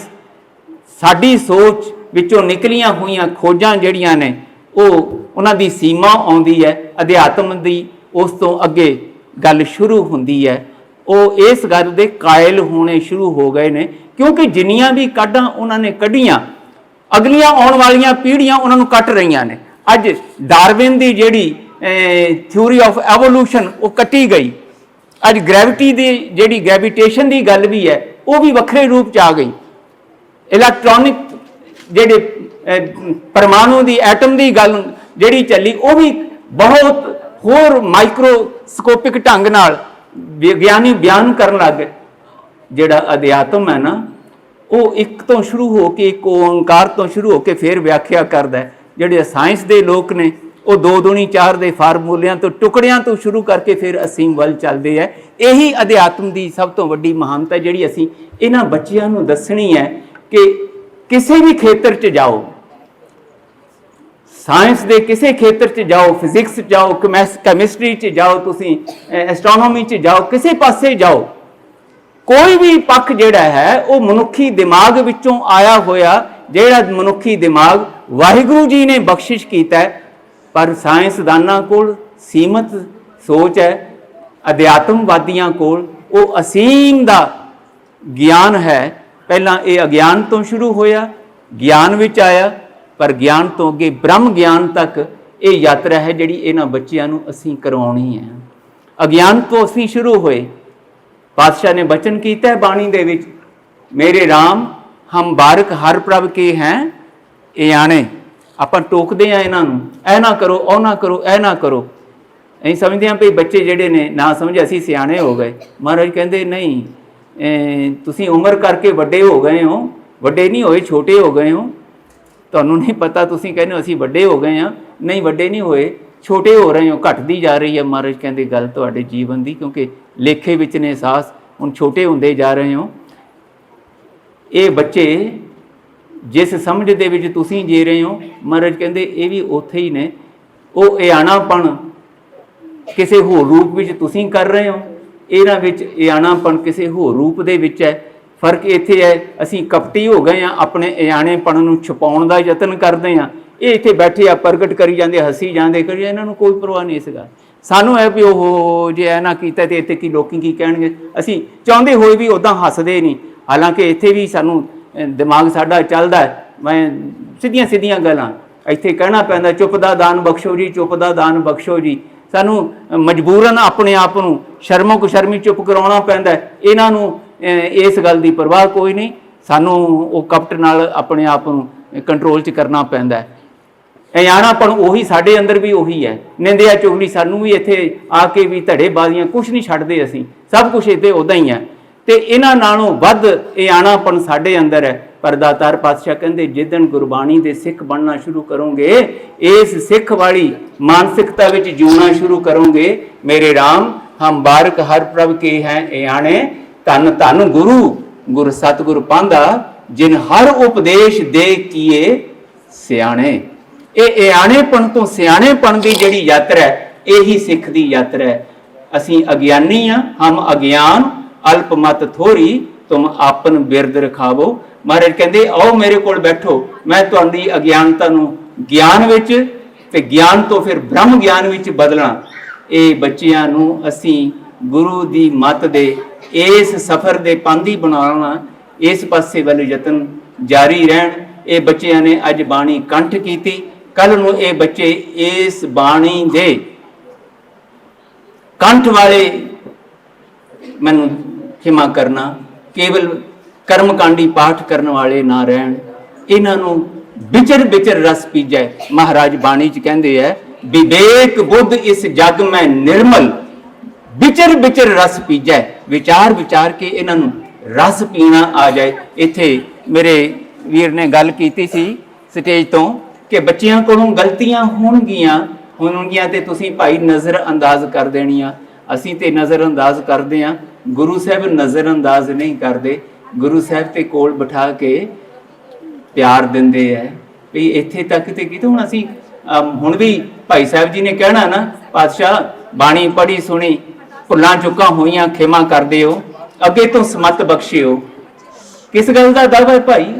ਸਾਡੀ ਸੋਚ ਵਿੱਚੋਂ ਨਿਕਲੀਆਂ ਹੋਈਆਂ ਖੋਜਾਂ ਜਿਹੜੀਆਂ ਨੇ ਉਹ ਉਹਨਾਂ ਦੀ ਸੀਮਾ ਆਉਂਦੀ ਹੈ, ਅਧਿਆਤਮ ਦੀ ਉਸ ਤੋਂ ਅੱਗੇ ਗੱਲ ਸ਼ੁਰੂ ਹੁੰਦੀ ਹੈ। ਉਹ ਇਸ ਗੱਲ ਦੇ ਕਾਇਲ ਹੋਣੇ ਸ਼ੁਰੂ ਹੋ ਗਏ ਨੇ, ਕਿਉਂਕਿ ਜਿੰਨੀਆਂ ਵੀ ਕਾਢਾਂ ਉਹਨਾਂ ਨੇ ਕੱਢੀਆਂ ਅਗਲੀਆਂ ਆਉਣ ਵਾਲੀਆਂ ਪੀੜ੍ਹੀਆਂ ਉਹਨਾਂ ਨੂੰ ਕੱਟ ਰਹੀਆਂ ਨੇ। ਅੱਜ ਡਾਰਵਿਨ ਦੀ ਜਿਹੜੀ ਥਿਊਰੀ ਆਫ ਐਵੋਲੂਸ਼ਨ ਉਹ ਕੱਟੀ ਗਈ। ਅੱਜ ਗ੍ਰੈਵਿਟੀ ਦੀ ਜਿਹੜੀ ਗ੍ਰੈਵਿਟੇਸ਼ਨ ਦੀ ਗੱਲ ਵੀ ਹੈ ਉਹ ਵੀ ਵੱਖਰੇ ਰੂਪ 'ਚ ਆ ਗਈ। ਇਲੈਕਟ੍ਰੋਨਿਕ ਜਿਹੜੇ ਪਰਮਾਣੂ ਦੀ ਐਟਮ ਦੀ ਗੱਲ ਜਿਹੜੀ ਚੱਲੀ ਉਹ ਵੀ ਬਹੁਤ ਹੋਰ ਮਾਈਕਰੋਸਕੋਪਿਕ ਢੰਗ ਨਾਲ ਵਿਗਿਆਨੀ ਬਿਆਨ ਕਰਨ ਲੱਗ ਗਏ। ਜਿਹੜਾ ਅਧਿਆਤਮ ਹੈ ਨਾ ਉਹ ਇੱਕ ਤੋਂ ਸ਼ੁਰੂ ਹੋ ਕੇ ਇੱਕ ਓਂਕਾਰ ਤੋਂ ਸ਼ੁਰੂ ਹੋ ਕੇ ਫਿਰ ਵਿਆਖਿਆ ਕਰਦਾ ਹੈ। ਜਿਹੜੇ ਸਾਇੰਸ ਦੇ ਲੋਕ ਨੇ ਉਹ 2 ਦੂਣੀ 4 ਦੇ ਫਾਰਮੂਲਿਆਂ ਤੋਂ ਟੁਕੜਿਆਂ ਤੋਂ ਸ਼ੁਰੂ ਕਰਕੇ ਫਿਰ ਅਸੀਮ ਵੱਲ ਚੱਲਦੇ ਹੈ। ਇਹੀ ਅਧਿਆਤਮ ਦੀ ਸਭ ਤੋਂ ਵੱਡੀ ਮਹਾਨਤਾ ਜਿਹੜੀ ਅਸੀਂ ਇਹਨਾਂ ਬੱਚਿਆਂ ਨੂੰ ਦੱਸਣੀ ਹੈ ਕਿ ਕਿਸੇ ਵੀ ਖੇਤਰ 'ਚ ਜਾਓ, ਸਾਇੰਸ ਦੇ ਕਿਸੇ ਖੇਤਰ 'ਚ ਜਾਓ, ਫਿਜ਼ਿਕਸ 'ਚ ਜਾਓ, ਕੈਮਿਸਟਰੀ 'ਚ ਜਾਓ, ਤੁਸੀਂ ਐਸਟ੍ਰੋਨੋਮੀ 'ਚ ਜਾਓ, ਕਿਸੇ ਪਾਸੇ ਜਾਓ, ਕੋਈ ਵੀ ਪੱਖ ਜਿਹੜਾ ਹੈ ਉਹ ਮਨੁੱਖੀ ਦਿਮਾਗ ਵਿੱਚੋਂ ਆਇਆ ਹੋਇਆ, ਜਿਹੜਾ ਮਨੁੱਖੀ ਦਿਮਾਗ ਵਾਹਿਗੁਰੂ ਜੀ ਨੇ ਬਖਸ਼ਿਸ਼ ਕੀਤਾ ਹੈ। ਪਰ ਸਾਇੰਸਦਾਨਾਂ ਕੋਲ ਸੀਮਤ ਸੋਚ ਹੈ, ਅਧਿਆਤਮਵਾਦੀਆਂ ਕੋਲ ਉਹ ਅਸੀਮ ਦਾ ਗਿਆਨ ਹੈ। ਪਹਿਲਾਂ ਇਹ ਅਗਿਆਨ ਤੋਂ ਸ਼ੁਰੂ ਹੋਇਆ, ਗਿਆਨ ਵਿੱਚ ਆਇਆ, ਪਰ ਗਿਆਨ ਤੋਂ ਅੱਗੇ ਬ੍ਰਹਮ ਗਿਆਨ ਤੱਕ ਇਹ ਯਾਤਰਾ ਹੈ ਜਿਹੜੀ ਇਹਨਾਂ ਬੱਚਿਆਂ ਨੂੰ ਅਸੀਂ ਕਰਵਾਉਣੀ ਹੈ। ਅਗਿਆਨ ਤੋਂ ਅਸੀਂ ਸ਼ੁਰੂ ਹੋਏ। ਪਾਤਸ਼ਾਹ ਨੇ ਬਚਨ ਕੀਤਾ ਹੈ ਬਾਣੀ ਦੇ ਵਿੱਚ, ਮੇਰੇ ਰਾਮ ਹਮ ਬਾਰਕ ਹਰ ਪ੍ਰਭ ਕੇ ਹੈ ਇਹ ਆਣੇ। ਆਪਾਂ ਟੋਕਦੇ ਆ ਇਹਨਾਂ ਨੂੰ, ਇਹ ਨਾ ਕਰੋ, ਉਹ ਨਾ ਕਰੋ, ਇਹ ਨਾ ਕਰੋ। ਅਸੀਂ ਸਮਝਦੇ ਹਾਂ ਵੀ ਬੱਚੇ ਜਿਹੜੇ ਨੇ ਨਾ ਸਮਝ ਅਸੀਂ ਸਿਆਣੇ ਹੋ ਗਏ। ਮਹਾਰਾਜ ਕਹਿੰਦੇ ਨਹੀਂ, ਤੁਸੀਂ ਉਮਰ ਕਰਕੇ ਵੱਡੇ ਹੋ ਗਏ ਹੋ, ਵੱਡੇ ਨਹੀਂ ਹੋਏ, ਛੋਟੇ ਹੋ ਗਏ ਹੋ। ਤੁਹਾਨੂੰ ਨਹੀਂ ਪਤਾ, ਤੁਸੀਂ ਕਹਿੰਦੇ ਹੋ ਅਸੀਂ ਵੱਡੇ ਹੋ ਗਏ ਹਾਂ। ਨਹੀਂ, ਵੱਡੇ ਨਹੀਂ ਹੋਏ, ਛੋਟੇ ਹੋ ਰਹੇ ਹੋ, ਘਟਦੀ ਜਾ ਰਹੀ ਹੈ। ਮਹਾਰਾਜ ਕਹਿੰਦੇ ਗੱਲ ਤੁਹਾਡੇ ਜੀਵਨ ਦੀ, ਕਿਉਂਕਿ ਲੇਖੇ ਵਿੱਚ ਨੇ ਅਹਿਸਾਸ, ਹੁਣ ਛੋਟੇ ਹੁੰਦੇ ਜਾ ਰਹੇ ਹੋ। ਇਹ ਬੱਚੇ ਜਿਸ ਸਮਝ ਦੇ ਵਿੱਚ ਤੁਸੀਂ ਜੀ ਰਹੇ ਹੋ, ਮਹਾਰਾਜ ਕਹਿੰਦੇ ਇਹ ਵੀ ਉੱਥੇ ਹੀ ਨੇ। ਉਹ ਇਆਣਾਪਣ ਕਿਸੇ ਹੋਰ ਰੂਪ ਵਿੱਚ ਤੁਸੀਂ ਕਰ ਰਹੇ ਹੋ, ਇਹਨਾਂ ਵਿੱਚ ਇਆਣਾਪਣ ਕਿਸੇ ਹੋਰ ਰੂਪ ਦੇ ਵਿੱਚ ਹੈ। ਫਰਕ ਇੱਥੇ ਹੈ ਅਸੀਂ ਕਪਟੀ ਹੋ ਗਏ ਹਾਂ, ਆਪਣੇ ਇਆਣੇਪਣ ਨੂੰ ਛੁਪਾਉਣ ਦਾ ਯਤਨ ਕਰਦੇ ਹਾਂ। ਇਹ ਇੱਥੇ ਬੈਠੇ ਆ ਪ੍ਰਗਟ ਕਰੀ ਜਾਂਦੇ, ਹੱਸੀ ਜਾਂਦੇ, ਕਰੀ, ਇਹਨਾਂ ਨੂੰ ਕੋਈ ਪਰਵਾਹ ਨਹੀਂ ਇਸ ਗੱਲ। ਸਾਨੂੰ ਹੈ ਵੀ ਉਹ ਜੇ ਇਹ ਨਾ ਕੀਤਾ ਤੇ ਇੱਥੇ ਕੀ ਲੋਕੀ ਕੀ ਕਹਿਣਗੇ। ਅਸੀਂ ਚਾਹੁੰਦੇ ਹੋਏ ਵੀ ਉੱਦਾਂ ਹੱਸਦੇ ਨਹੀਂ। ਹਾਲਾਂਕਿ ਇੱਥੇ ਵੀ ਸਾਨੂੰ ਦਿਮਾਗ ਸਾਡਾ ਚੱਲਦਾ ਹੈ, ਮੈਂ ਸਿੱਧੀਆਂ ਗੱਲਾਂ ਇੱਥੇ ਕਹਿਣਾ ਪੈਂਦਾ, ਚੁੱਪ ਦਾ ਦਾਨ ਬਖਸ਼ੋ ਜੀ, ਚੁੱਪ ਦਾ ਦਾਨ ਬਖਸ਼ੋ ਜੀ। ਸਾਨੂੰ ਮਜਬੂਰਨ ਆਪਣੇ ਆਪ ਨੂੰ ਸ਼ਰਮੋ ਕੁਸ਼ਰਮੀ ਚੁੱਪ ਕਰਾਉਣਾ ਪੈਂਦਾ। ਇਹਨਾਂ ਨੂੰ ਇਸ ਗੱਲ ਦੀ ਪਰਵਾਹ ਕੋਈ ਨਹੀਂ। ਸਾਨੂੰ ਉਹ ਕਪਟ ਨਾਲ ਆਪਣੇ ਆਪ ਨੂੰ ਕੰਟਰੋਲ 'ਚ ਕਰਨਾ ਪੈਂਦਾ। ਇਆਣਾਪਣ ਉਹੀ ਸਾਡੇ ਅੰਦਰ ਵੀ ਉਹੀ ਹੈ। ਨਿੰਦਿਆ ਚੁਗਲੀ ਸਾਨੂੰ ਵੀ ਇੱਥੇ ਆ ਕੇ ਵੀ ਧੜੇਬਾਜ਼ੀਆਂ ਕੁਛ ਨਹੀਂ ਛੱਡਦੇ, ਅਸੀਂ ਸਭ ਕੁਛ ਇੱਥੇ ਉੱਦਾਂ ਹੀ ਹੈ। ਤੇ ਇਹਨਾਂ ਨਾਲੋਂ ਵੱਧ ਇਆਣਾਪਣ ਸਾਡੇ ਅੰਦਰ ਹੈ। ਪਰ ਦਾਤਾਰ ਪਾਤਸ਼ਾਹ ਕਹਿੰਦੇ ਜਿੱਦਣ ਗੁਰਬਾਣੀ ਦੇ ਸਿੱਖ ਬਣਨਾ ਸ਼ੁਰੂ ਕਰੋਗੇ, ਇਸ ਸਿੱਖ ਵਾਲੀ ਮਾਨਸਿਕਤਾ ਵਿੱਚ ਜਿਉਣਾ ਸ਼ੁਰੂ ਕਰੋਗੇ, ਮੇਰੇ ਰਾਮ ਹਮ ਬਾਰਕ ਹਰ ਪ੍ਰਭ ਕੇ ਹੈ ਇਆਣੇ। ਧੰਨ ਧੰਨ ਗੁਰੂ ਸਤਿਗੁਰ ਪਾਂਧਾ, ਜਿਨ ਹਰ ਉਪਦੇਸ਼ ਦੇ ਕੀਏ ਸਿਆਣੇ। ਇਹ ਇਆਣੇਪਣ ਤੋਂ ਸਿਆਣੇਪਣ ਦੀ ਜਿਹੜੀ ਯਾਤਰਾ ਹੈ, ਇਹੀ ਸਿੱਖ ਦੀ ਯਾਤਰਾ ਹੈ। ਅਸੀਂ ਅਗਿਆਨੀ ਹਾਂ, ਹਮ ਅਗਿਆਨ ਅਲਪ ਮਤ ਥੋੜੀ, ਤੁਮ ਆਪਨ ਬਿਰਦ ਰਖਾਵੋ। ਮਹਾਰਾਜ ਕਹਿੰਦੇ ਆਓ ਮੇਰੇ ਕੋਲ ਬੈਠੋ, ਮੈਂ ਤੁਹਾਡੀ ਅਗਿਆਨਤਾ ਨੂੰ ਗਿਆਨ ਵਿੱਚ ਤੇ ਗਿਆਨ ਤੋਂ ਫਿਰ ਬ੍ਰਹਮ ਗਿਆਨ ਵਿੱਚ ਬਦਲਾਂ। ਇਹ ਬੱਚਿਆਂ ਨੂੰ ਅਸੀਂ ਗੁਰੂ ਦੀ ਮੱਤ ਦੇ ਇਸ ਸਫ਼ਰ ਦੇ ਪਾਂਧੀ ਬਣਾਉਣਾ, ਇਸ ਪਾਸੇ ਵੱਲ ਯਤਨ ਜਾਰੀ ਰਹਿਣ। ਇਹ ਬੱਚਿਆਂ ਨੇ ਅੱਜ ਬਾਣੀ ਕੰਠ ਕੀਤੀ, ਕੱਲ ਨੂੰ ਇਹ ਬੱਚੇ ਇਸ ਬਾਣੀ ਦੇ ਕੰਠ ਵਾਲੇ, ਮੈਨੂੰ ਖਿਮਾ ਕਰਨਾ, ਕੇਵਲ ਕਰਮਕਾਂਡੀ ਪਾਠ ਕਰਨ ਵਾਲੇ ਨਾ ਰਹਿਣ। ਇਹਨਾਂ ਨੂੰ ਵਿਚਰ ਰਸ ਪੀਜੈ। ਮਹਾਰਾਜ ਬਾਣੀ 'ਚ ਕਹਿੰਦੇ ਹੈ, ਵਿਵੇਕ ਬੁੱਧ ਇਸ ਜਗ ਮੈਂ ਨਿਰਮਲ, ਵਿਚਰ ਰਸ ਪੀਜੈ। ਵਿਚਾਰ ਕੇ ਇਹਨਾਂ ਨੂੰ ਰਸ ਪੀਣਾ ਆ ਜਾਏ। ਇੱਥੇ ਮੇਰੇ ਵੀਰ ਨੇ ਗੱਲ ਕੀਤੀ ਸੀ ਸਟੇਜ ਤੋਂ ਕਿ ਬੱਚਿਆਂ ਕੋਲੋਂ ਗਲਤੀਆਂ ਹੋਣਗੀਆਂ ਤੇ ਤੁਸੀਂ ਭਾਈ ਨਜ਼ਰ ਅੰਦਾਜ਼ ਕਰ ਦੇਣੀਆਂ। ਅਸੀਂ ਤੇ ਨਜ਼ਰ ਅੰਦਾਜ਼ ਕਰਦੇ ਹਾਂ, ਗੁਰੂ ਸਾਹਿਬ ਨਜ਼ਰ ਅੰਦਾਜ਼ ਨਹੀਂ ਕਰਦੇ। ਗੁਰੂ ਸਾਹਿਬ ਤੇ ਕੋਲ ਬਿਠਾ ਕੇ ਪਿਆਰ ਦਿੰਦੇ ਹੈ ਵੀ ਇੱਥੇ ਤੱਕ ਤੇ ਕਿਤੇ। ਹੁਣ ਅਸੀਂ ਹੁਣ ਵੀ ਭਾਈ ਸਾਹਿਬ ਜੀ ਨੇ ਕਹਿਣਾ ਨਾ, ਪਾਤਸ਼ਾਹ ਬਾਣੀ ਪੜ੍ਹੀ ਸੁਣੀ, ਭੁੱਲਾਂ ਚੁੱਕਾਂ ਹੋਈਆਂ ਖਿਮਾ ਕਰ ਦਿਓ, ਅੱਗੇ ਤੋਂ ਸਮਤ ਬਖਸ਼ਿਓ। ਕਿਸ ਗੱਲ ਦਾ ਦਾਵਾ ਹੈ ਭਾਈ?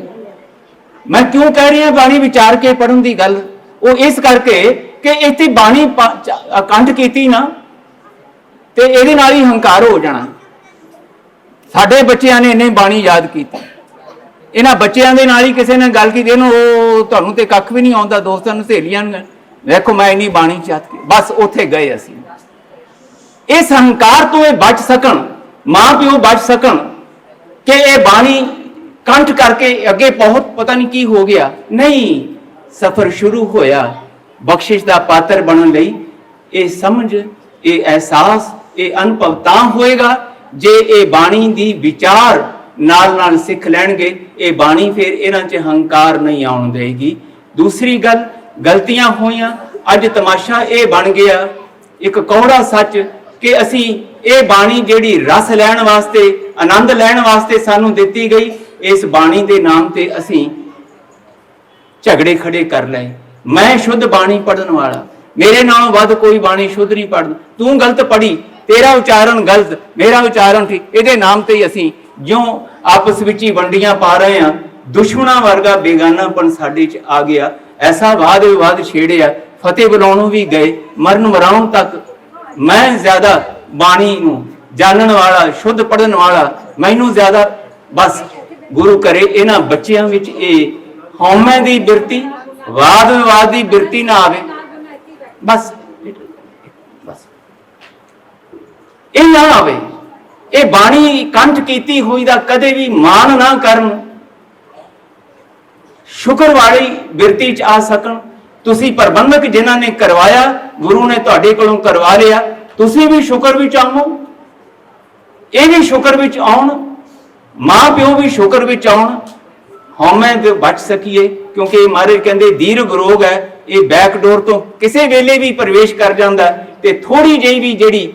ਮੈਂ ਕਿਉਂ ਕਹਿ ਰਹੀ ਹਾਂ ਬਾਣੀ ਵਿਚਾਰ ਕੇ ਪੜ੍ਹਨ ਦੀ ਗੱਲ? ਉਹ ਇਸ ਕਰਕੇ ਕਿ ਇੱਥੇ ਬਾਣੀ ਕੰਠ ਕੀਤੀ ਨਾ ਤੇ ਇਹਦੇ ਨਾਲ ਹੀ ਹੰਕਾਰ ਹੋ ਜਾਣਾ। ਸਾਡੇ ਬੱਚਿਆਂ ਨੇ ਇਹਨੇ ਬਾਣੀ ਯਾਦ ਕੀਤੀ, इन्हां बच्चों के नाल ही किसी ने गल की देन तुहानूं ते कख भी नहीं आउंदा, दोस्तां नूं सहेलियां नूं देखो मैं इन्नी बाणी चाहत के बस उत्थे गए असीं। इस हंकार तो ये बच सकन, माँ प्यो बच सकन कि ये बाणी कंठ करके अगे बहुत पता नहीं की हो गया, नहीं सफर शुरू होया बख्शिश का पात्र बनने लई। ये समझ, ये एहसास, ये अनुभव तां होएगा जे ये बाणी दी विचार नाल सिख लैणगे। ये बाणी फिर इन्हां च हंकार नहीं आउण देगी। दूसरी गल, गलतियां होईयां, अज तमाशा ये बन गया एक कौड़ा सच कि असी ये बाणी जिहड़ी रस लैण वास्ते, आनंद लैण वास्ते सानू दित्ती गई, इस बाणी दे नाम ते असी झगड़े खड़े कर लए। मैं शुद्ध बाणी पढ़न वाला, मेरे नालों वध कोई बाणी शुद्ध नहीं पढ़, तू गलत पढ़ी, तेरा उच्चारण गलत, मेरा उच्चारण ठीक, इहदे नाम ते असी ज्यों आपस विच ही वंडियां पा रहे हैं। दुश्मनां वर्गा बेगानापन साडे च आ गया। ऐसा वाद विवाद छेड़िया, फतेह बुलाउणों भी गए, मरण मराउण तक। मैं ज्यादा बाणी नूं जानण वाला, शुद्ध पढ़न वाला, मैनूं ज्यादा बस गुरु करे इन्हां बच्चियां विच ये हौमे दी बिरती, वाद विवाद दी बिरती ना आवे। बस बस ये ना आवे। ये बाणी कंठ कीती हुई दा कदे भी मान ना करन, शुक्र वाली बिरती च आ सकन। तुसी प्रबंधक जिन्हां ने करवाया, गुरु ने तुहाडे कोलों करवा लिया, तुसी भी शुक्र विच आओ, ये भी शुक्र विच आउण, मां प्यो भी शुक्र विच आउण, हौमे ते बच सकीए। क्योंकि महाराज कहंदे दीर्घ रोग है, ये बैकडोर तो किसी वेले भी प्रवेश कर जाता है। ते थोड़ी जी भी जिहड़ी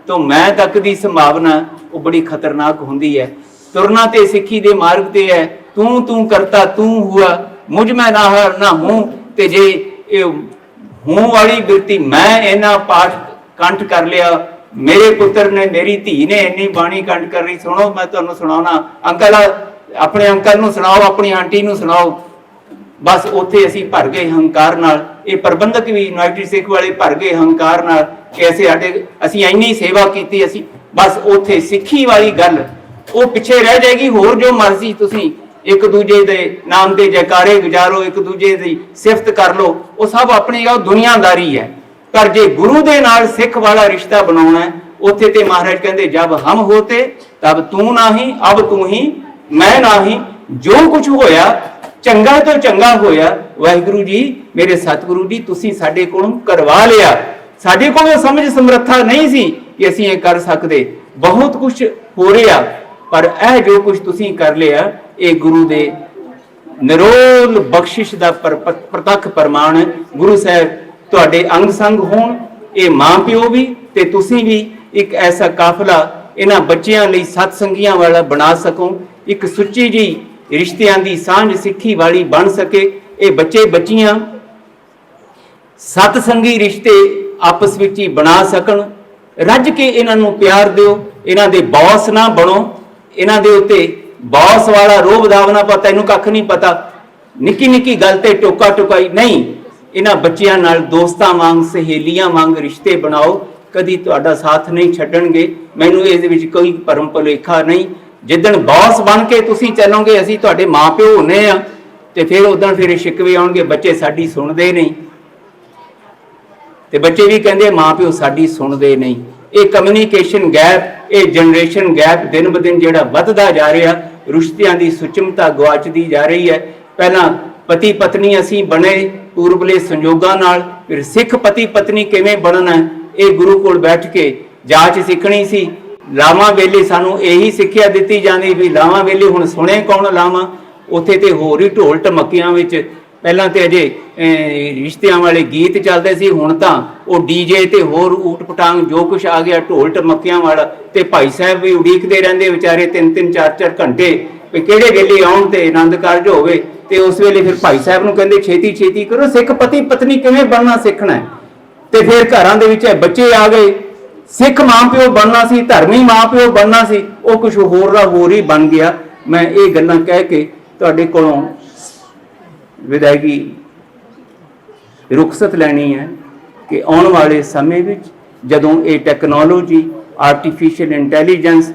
मैं तक की संभावना वो बड़ी खतरनाक होंदी है। तुरना ते सिक्खी दे मार्ग ते है, तू तू करता तू हुआ, मुझ में ना हूं। ते जे हूं वाली बिरती, मैं इन्ना पाठ कंठ कर लिया, मेरे पुत्र ने, मेरी धी ने इन्नी बाणी कंठ कर रही। सुनो मैं तुहानूं सुणाउणा, अंकल अपने अंकल नूं सुणाओ, अपनी आंटी नूं सुणाओ। बस उत्थे असीं भर गए हंकार नाल। ये प्रबंधक भी यूनाइटेड सिख वाले भर गए हंकार नाल कि असीं इन्नी सेवा कीती, असीं बस उत्थे सिੱਖੀ वाली गल वो पिछे रह जाएगी। होर जो मर्जी तुसीं एक दूजे दे नाम दे जयकारे गुजारो, एक दूजे दी सिफत कर लो, वो सब अपनी दुनियादारी है। पर जे गुरु दे नाल सिख वाला रिश्ता बनाउणा है, उत्थे ते महाराज कहंदे जब हम होते तब तू नाही, अब तू ही मैं नाही। जो कुछ होया चंगा तो चंगा होया, वाहिगुरु जी मेरे सतगुरु जी तुसीं साडे कोलों करवा लिया। साडे कोलों समझ समर्था नहीं सी कि असीं ये कर सकदे, बहुत कुछ हो रहा, पर यह जो कुछ तुसीं कर लिया ये गुरु दे निरोल बख्शिश दा प्रतख प्रमाण है। गुरु साहब तुहाडे अंग संग होण, ये मां प्यो भी ते तुसीं भी एक ऐसा काफिला इन्हां बच्चियां लई सतसंगियां वाला बना सको, एक सुच्ची जी रिश्तियां दी सांझ सिੱਖੀ वाली बन सके। ये बच्चे बच्चियां सतसंगी रिश्ते आपस विच ही बना सकन। रज के इन्हां नूं प्यार दिओ, इन्हां दे बॉस ना बनो, इन्हां दे उत्ते बॉस वाला रोब दावना पा तैनूं कख नहीं पता, निक्की निक्की गल ते टोका टुकाई नहीं। इन्हां बच्चियां नाल दोस्तां वांग सहेलियां वांग रिश्ते बनाओ, कदी तुहाडा साथ नहीं छड्डणगे। मैनूं इस विच कोई भरम भुलेखा नहीं। जिदन बॉस बन के तुसीं चलोगे असीं तुहाडे मां प्यो होने आ, ते फिर उदन फिर शिकवे आउणगे, बच्चे साडी सुणदे नहीं, ते बच्चे भी कहंदे मां प्यो साडी सुणदे नहीं। ये कम्यूनीकेशन गैप, ये जनरेशन गैप दिन ब दिन जिहड़ा वधदा जा रहा, रिश्तियां दी सुचमता गवाचदी जा रही है। पहला पति पत्नी असीं बने पूर्वले संजोगां नाल, फिर सिख पति पत्नी किवें बनना है ये गुरु कोल बैठ के जाच सीखनी सी। लावां वेले सानू यही सिੱਖਿਆ ਦਿੱਤੀ ਜਾਂਦੀ भी लावां वेले हुण सुणे कौन लावां, उत्थे ते होर ही ढोल ढमक्कियां विच पहलां ते अजे रिश्तियां वाले गीत चलदे सी, हुण तां वो डीजे ते होर ऊट पटांग जो कुछ आ गया ढोल ढमक्कियां वाला। ते भाई साहब भी उड़ीकदे रहिंदे बेचारे 3-3 4-4 घंटे भी किहड़े वेले आउण ते आनंद कारज होवे। ते उस वेले फिर भाई साहब नूं कहंदे छेती छेती करो, सिख पति पत्नी किवें बनना सीखना है। ते फिर घरां दे विच बच्चे आ गए, सिख मां प्यो बनना सी, धर्मी मां प्यो बनना सी, वो कुछ होर दा होर ही बन गया। मैं ये गल्लां कह के तुहाडे कोलों विदायगी रुखसत लैनी है कि आने वाले समय विच जदों ये टैक्नोलॉजी आर्टिफिशियल इंटैलीजेंस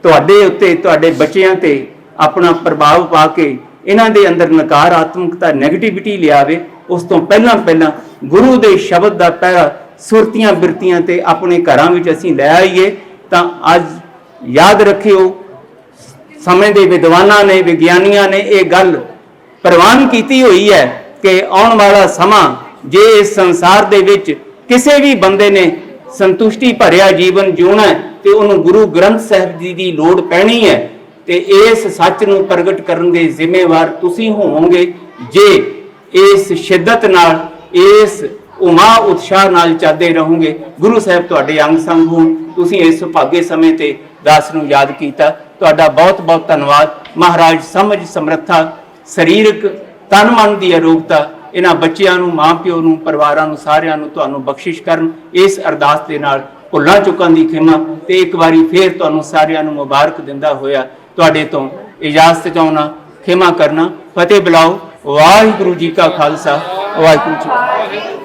ਤੁਹਾਡੇ ਉੱਤੇ, ਤੁਹਾਡੇ ਬੱਚਿਆਂ ਤੇ ਆਪਣਾ ਪ੍ਰਭਾਵ ਪਾ ਕੇ ਇਹਨਾਂ ਦੇ ਅੰਦਰ ਨਕਾਰਾਤਮਕਤਾ, ਨੈਗੇਟਿਵਿਟੀ ਲਿਆਵੇ। ਉਸ ਤੋਂ ਪਹਿਲਾਂ ਗੁਰੂ ਦੇ ਸ਼ਬਦ ਦਾ ਪਹਿਰਾ ਸੁਰਤੀਆਂ ਬਿਰਤੀਆਂ ਤੇ ਆਪਣੇ ਘਰਾਂ ਵਿੱਚ ਅਸੀਂ ਲੈ ਆਈਏ। ਤਾਂ ਅੱਜ ਯਾਦ ਰੱਖਿਓ, ਸਮੇਂ ਦੇ ਵਿਦਵਾਨਾਂ ਨੇ, ਵਿਗਿਆਨੀਆਂ ਨੇ ਇਹ ਗੱਲ ਪ੍ਰਵਾਨ ਕੀਤੀ ਹੋਈ ਹੈ ਕਿ ਆਉਣ ਵਾਲਾ ਸਮਾਂ ਜੇ ਇਸ ਸੰਸਾਰ ਦੇ ਵਿੱਚ ਕਿਸੇ ਵੀ ਬੰਦੇ ਨੇ ਸੰਤੁਸ਼ਟੀ ਭਰਿਆ ਜੀਵਨ ਜਿਉਣਾ ਤੇ ਉਹਨੂੰ ਗੁਰੂ ਗ੍ਰੰਥ ਸਾਹਿਬ ਜੀ ਦੀ ਲੋੜ ਪੈਣੀ ਹੈ। ਤੇ ਇਸ ਸੱਚ ਨੂੰ ਪ੍ਰਗਟ ਕਰਨ ਦੇ ਜ਼ਿੰਮੇਵਾਰ ਤੁਸੀਂ ਹੋਵੋਗੇ ਜੇ ਇਸ ਸ਼ਿੱਦਤ ਨਾਲ, ਇਸ ਉਮਾ ਉਤਸ਼ਾਹ ਨਾਲ ਚੱਲਦੇ ਰਹੋਗੇ। ਗੁਰੂ ਸਾਹਿਬ ਤੁਹਾਡੇ ਅੰਗ ਸੰਗ ਹੋਣ। ਤੁਸੀਂ ਇਸ ਸੁਭਾਗੇ ਸਮੇਂ ਤੇ ਦਾਸ ਨੂੰ ਯਾਦ ਕੀਤਾ, ਤੁਹਾਡਾ ਬਹੁਤ ਬਹੁਤ ਧੰਨਵਾਦ। ਮਹਾਰਾਜ ਸਮਝ, ਸਮਰੱਥਾ, ਸਰੀਰਕ ਤਨ ਮਨ ਦੀ ਅਰੋਗਤਾ ਇਹਨਾਂ ਬੱਚਿਆਂ ਨੂੰ, ਮਾਂ ਪਿਓ ਨੂੰ, ਪਰਿਵਾਰਾਂ ਨੂੰ, ਸਾਰਿਆਂ ਨੂੰ ਤੁਹਾਨੂੰ ਬਖਸ਼ਿਸ਼ ਕਰਨ। ਇਸ ਅਰਦਾਸ ਦੇ ਨਾਲ ਭੁੱਲਾਂ ਚੁੱਕਾਂ ਦੀ ਖਿਮਾ ਤੇ ਇੱਕ ਵਾਰੀ ਫੇਰ ਤੁਹਾਨੂੰ ਸਾਰਿਆਂ ਨੂੰ ਮੁਬਾਰਕ ਦਿੰਦਾ ਹੋਇਆ ਤੁਹਾਡੇ ਤੋਂ ਇਜਾਜ਼ਤ ਚਾਹੁੰਦਾ, ਖਿਮਾ ਕਰਨਾ। ਫਤਿਹ ਬੁਲਾਓ। ਵਾਹਿਗੁਰੂ ਜੀ ਕਾ ਖਾਲਸਾ, ਵਾਹਿਗੁਰੂ ਜੀ ਕੀ ਫਤਿਹ।